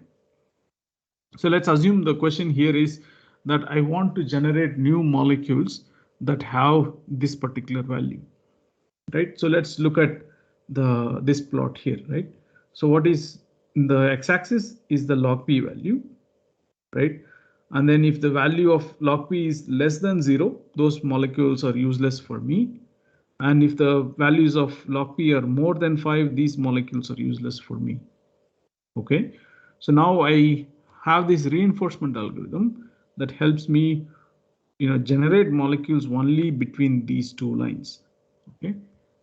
So let's assume the question here is that I want to generate new molecules that have this particular value, right? So let's look at this plot here, right? So what is the x-axis is the log P value, right? And then if the value of log P is less than 0, those molecules are useless for me. And if the values of log P are more than 5, these molecules are useless for me. Okay, so now I have this reinforcement algorithm that helps me generate molecules only between these two lines. Okay,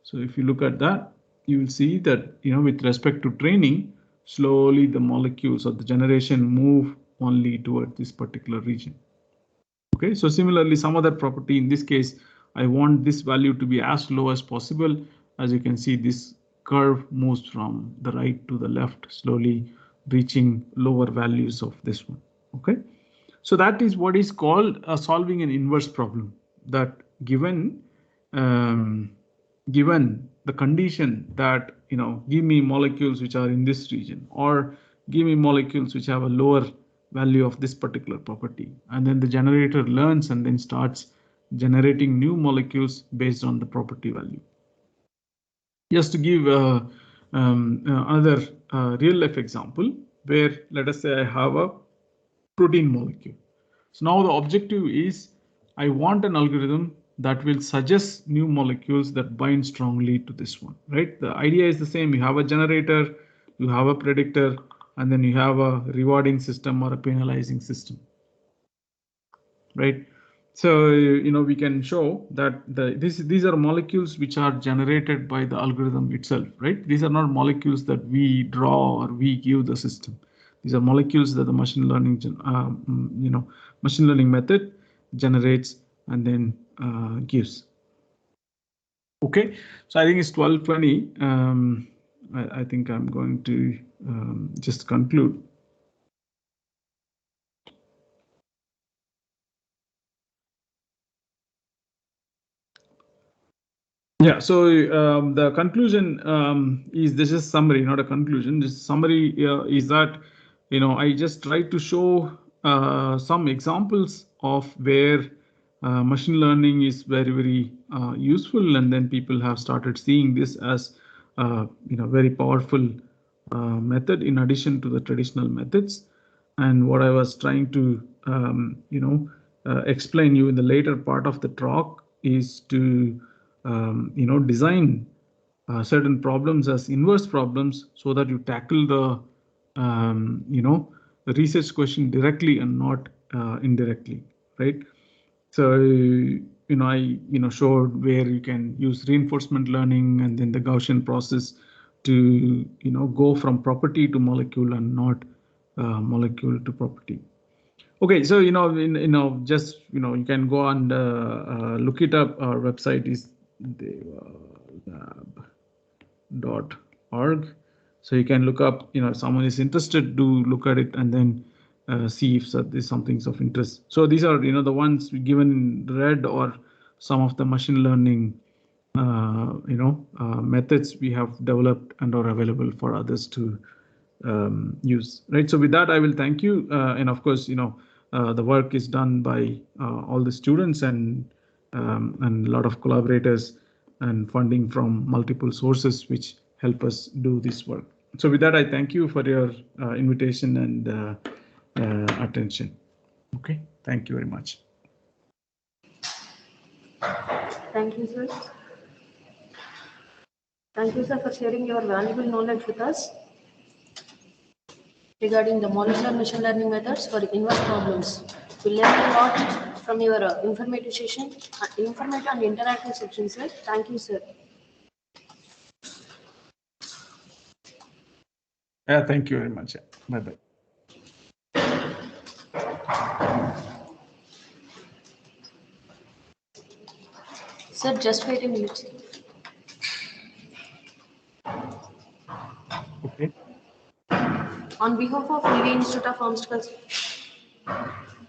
so if you look at that, you will see that with respect to training, slowly the molecules or the generation move only toward this particular region. Okay, so similarly, some other property, in this case, I want this value to be as low as possible. As you can see, this curve moves from the right to the left, slowly reaching lower values of this one. Okay, so that is what is called solving an inverse problem, that given the condition that give me molecules which are in this region, or give me molecules which have a lower value of this particular property, and then the generator learns and then starts generating new molecules based on the property value. just to give another real life example where let us say I have a protein molecule. So now the objective is I want an algorithm that will suggest new molecules that bind strongly to this one, right? The idea is the same. You have a generator, you have a predictor, and then you have a rewarding system or a penalizing system, right? So we can show that these are molecules which are generated by the algorithm itself, right? These are not molecules that we draw or we give the system. These are molecules that the machine learning machine learning method generates and then gives. Okay, so I think it's 12:20. I think I'm going to just conclude. Yeah, so the conclusion is this is summary, not a conclusion. This summary is that I just tried to show some examples of where machine learning is very useful, and then people have started seeing this as very powerful method in addition to the traditional methods. And what I was trying to explain you in the later part of the talk is to design certain problems as inverse problems so that you tackle the the research question directly and not indirectly, right? So I showed where you can use reinforcement learning and then the Gaussian process to go from property to molecule and not molecule to property. Okay, so just you can go and look it up. Our website is devalab.org. So you can look up, if someone is interested, do look at it and then see if there's something of interest. So these are the ones given in red, or some of the machine learning methods we have developed and are available for others to use, right? So with that, I will thank you, and of course, the work is done by all the students and a lot of collaborators and funding from multiple sources which help us do this work. So with that, I thank you for your invitation and attention. Okay, thank you very much. Thank you, sir. Thank you, sir, for sharing your valuable knowledge with us regarding the molecular machine learning methods for inverse problems. We learned a lot from your informative session, informative and interactive section, sir. Thank you, sir. Yeah, thank you very much. Bye bye. Sir, just wait a minute. Okay. On behalf of Navy Institute of Pharmaceuticals,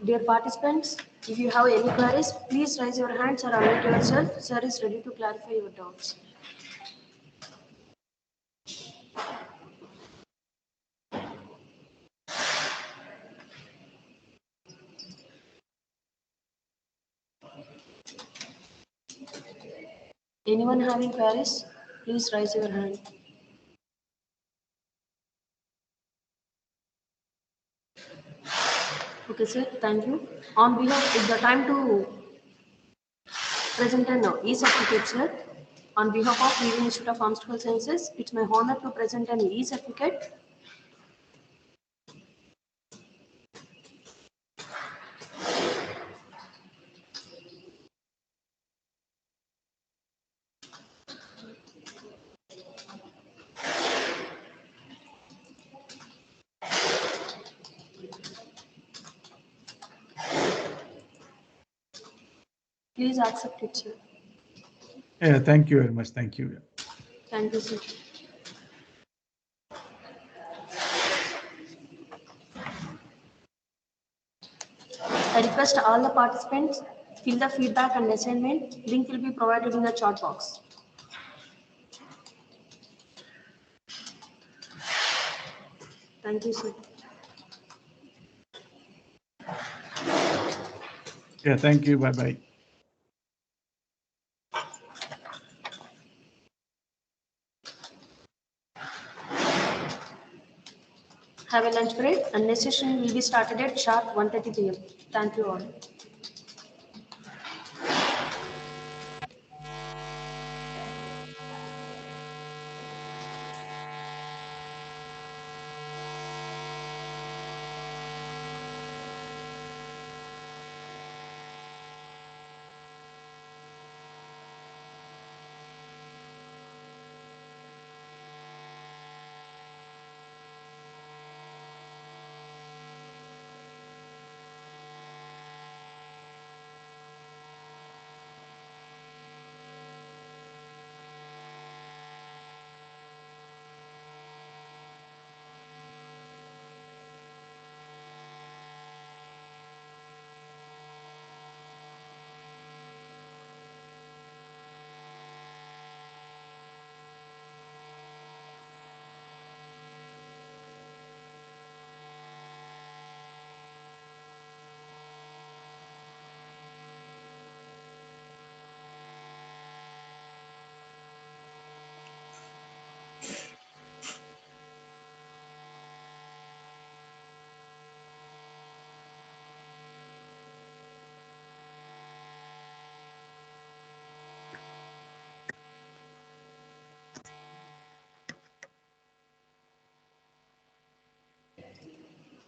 dear participants, if you have any queries, please raise your hands or unmute yourself. Sir is ready to clarify your doubts. Anyone having queries, please raise your hand. Okay, sir, thank you. On behalf, it's the time to present an e-certificate, sir. On behalf of Navy Institute of Pharmaceutical Sciences, it's my honor to present an e-certificate. Please accept it, sir. Yeah, thank you very much. Thank you. Thank you, sir. I request all the participants fill the feedback and assignment. Link will be provided in the chat box. Thank you, sir. Yeah, thank you. Bye bye. have a lunch break, and next session will be started at sharp 1:30 p.m. Thank you all.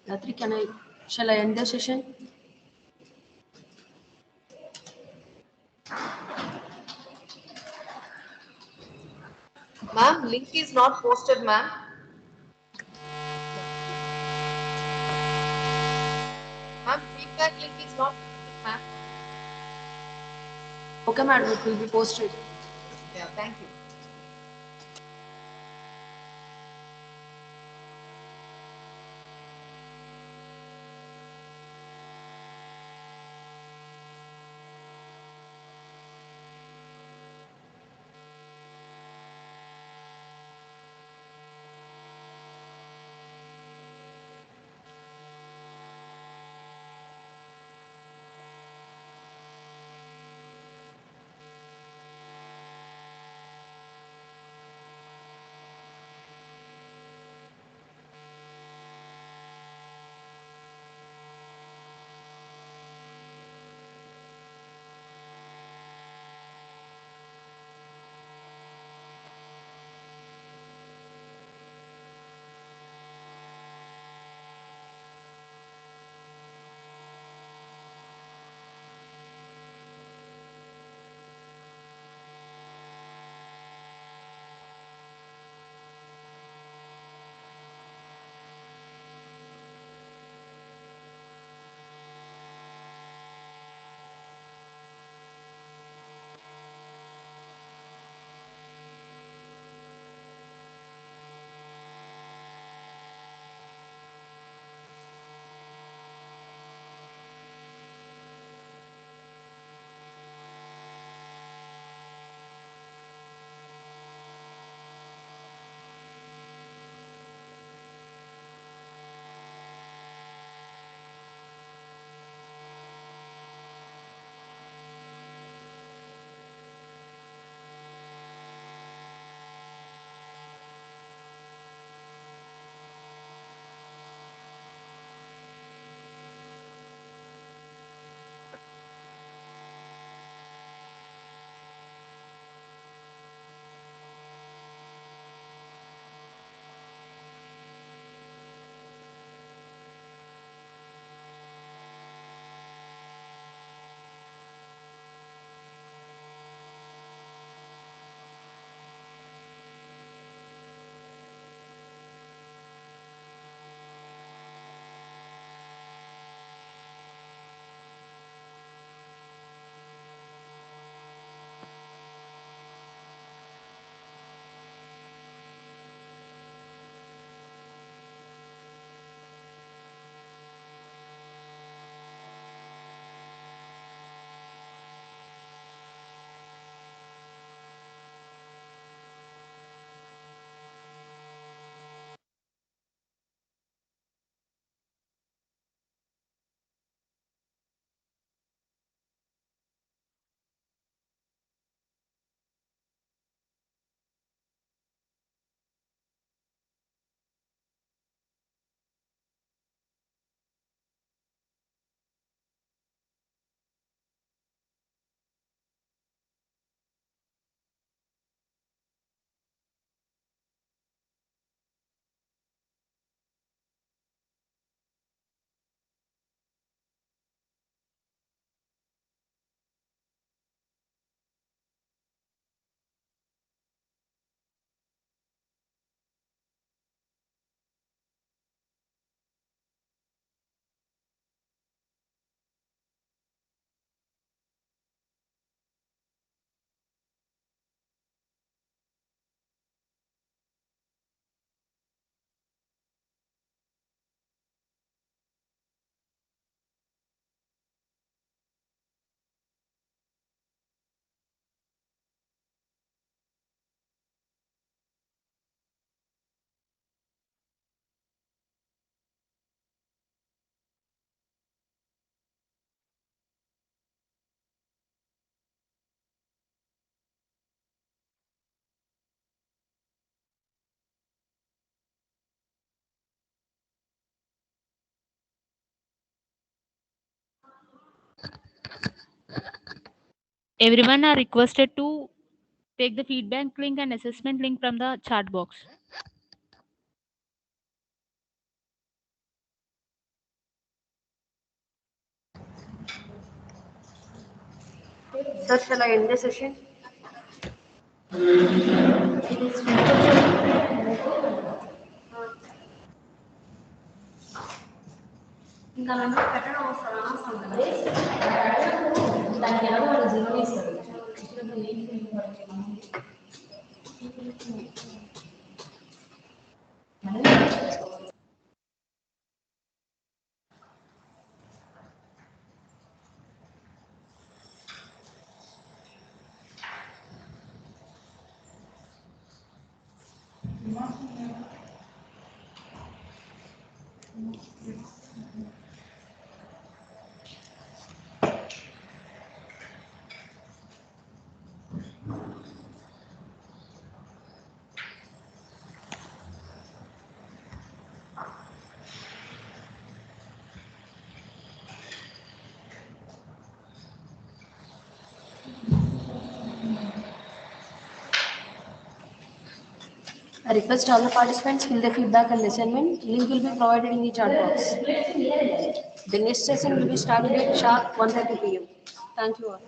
Gatri, shall I end the session? Ma'am, link is not posted, ma'am. Ma'am, feedback link is not posted, ma'am. Okay, madam, it will be posted. Yeah, thank you. Everyone are requested to take the feedback link and assessment link from the chat box. Sir, shall I end the session? ఇంకా నన్ను పెట్టడం అవసరం అనవసరం కదా దానికి ఎలా వాళ్ళు zero ఇస్తారు I request all the participants fill the feedback and assignment. Link will be provided in the chat box. The next session will be started at sharp 1:30 p.m. Thank you all.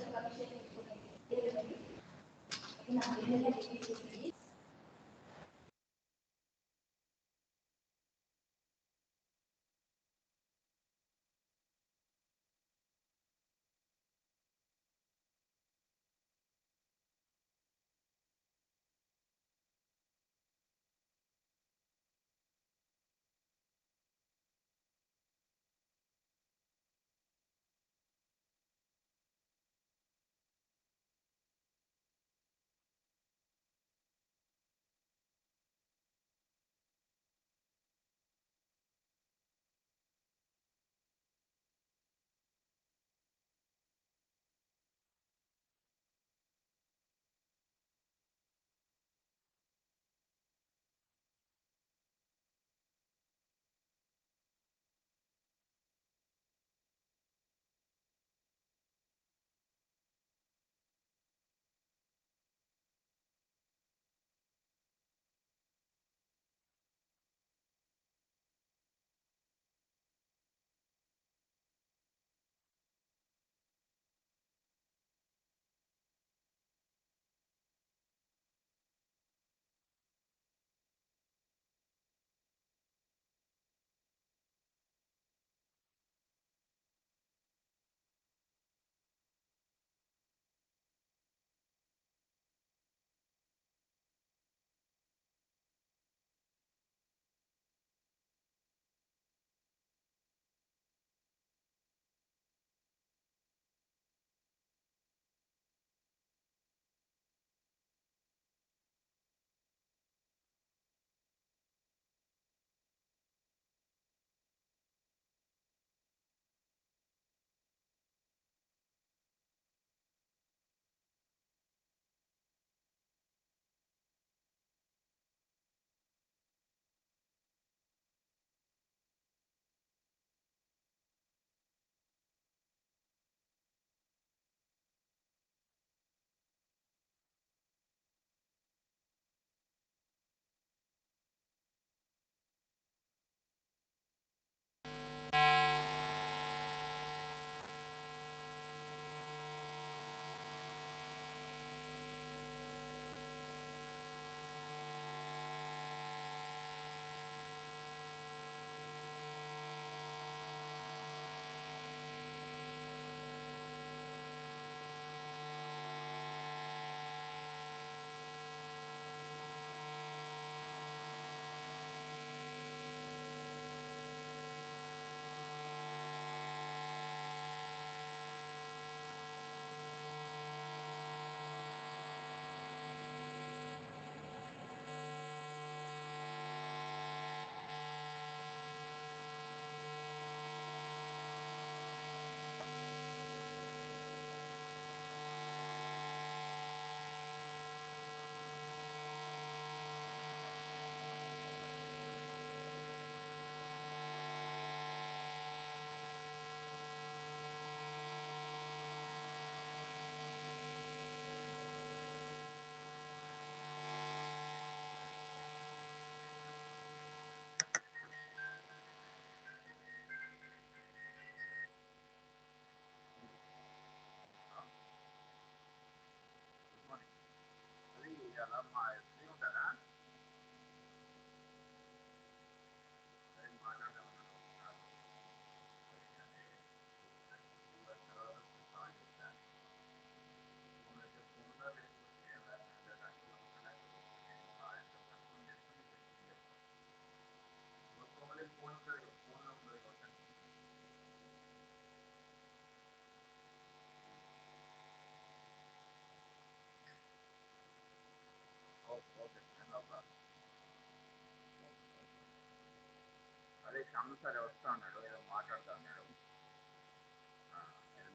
అదే Shyam sir వస్తా అన్నాడు, ఏదో మాట్లాడుతా అన్నాడు.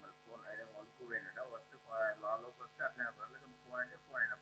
మరి phone అదే వరకు పోయినాడు, వస్తే లాలోకి వస్తే అట్లనే ఫోన్ అంటే ఫోన్ అయినా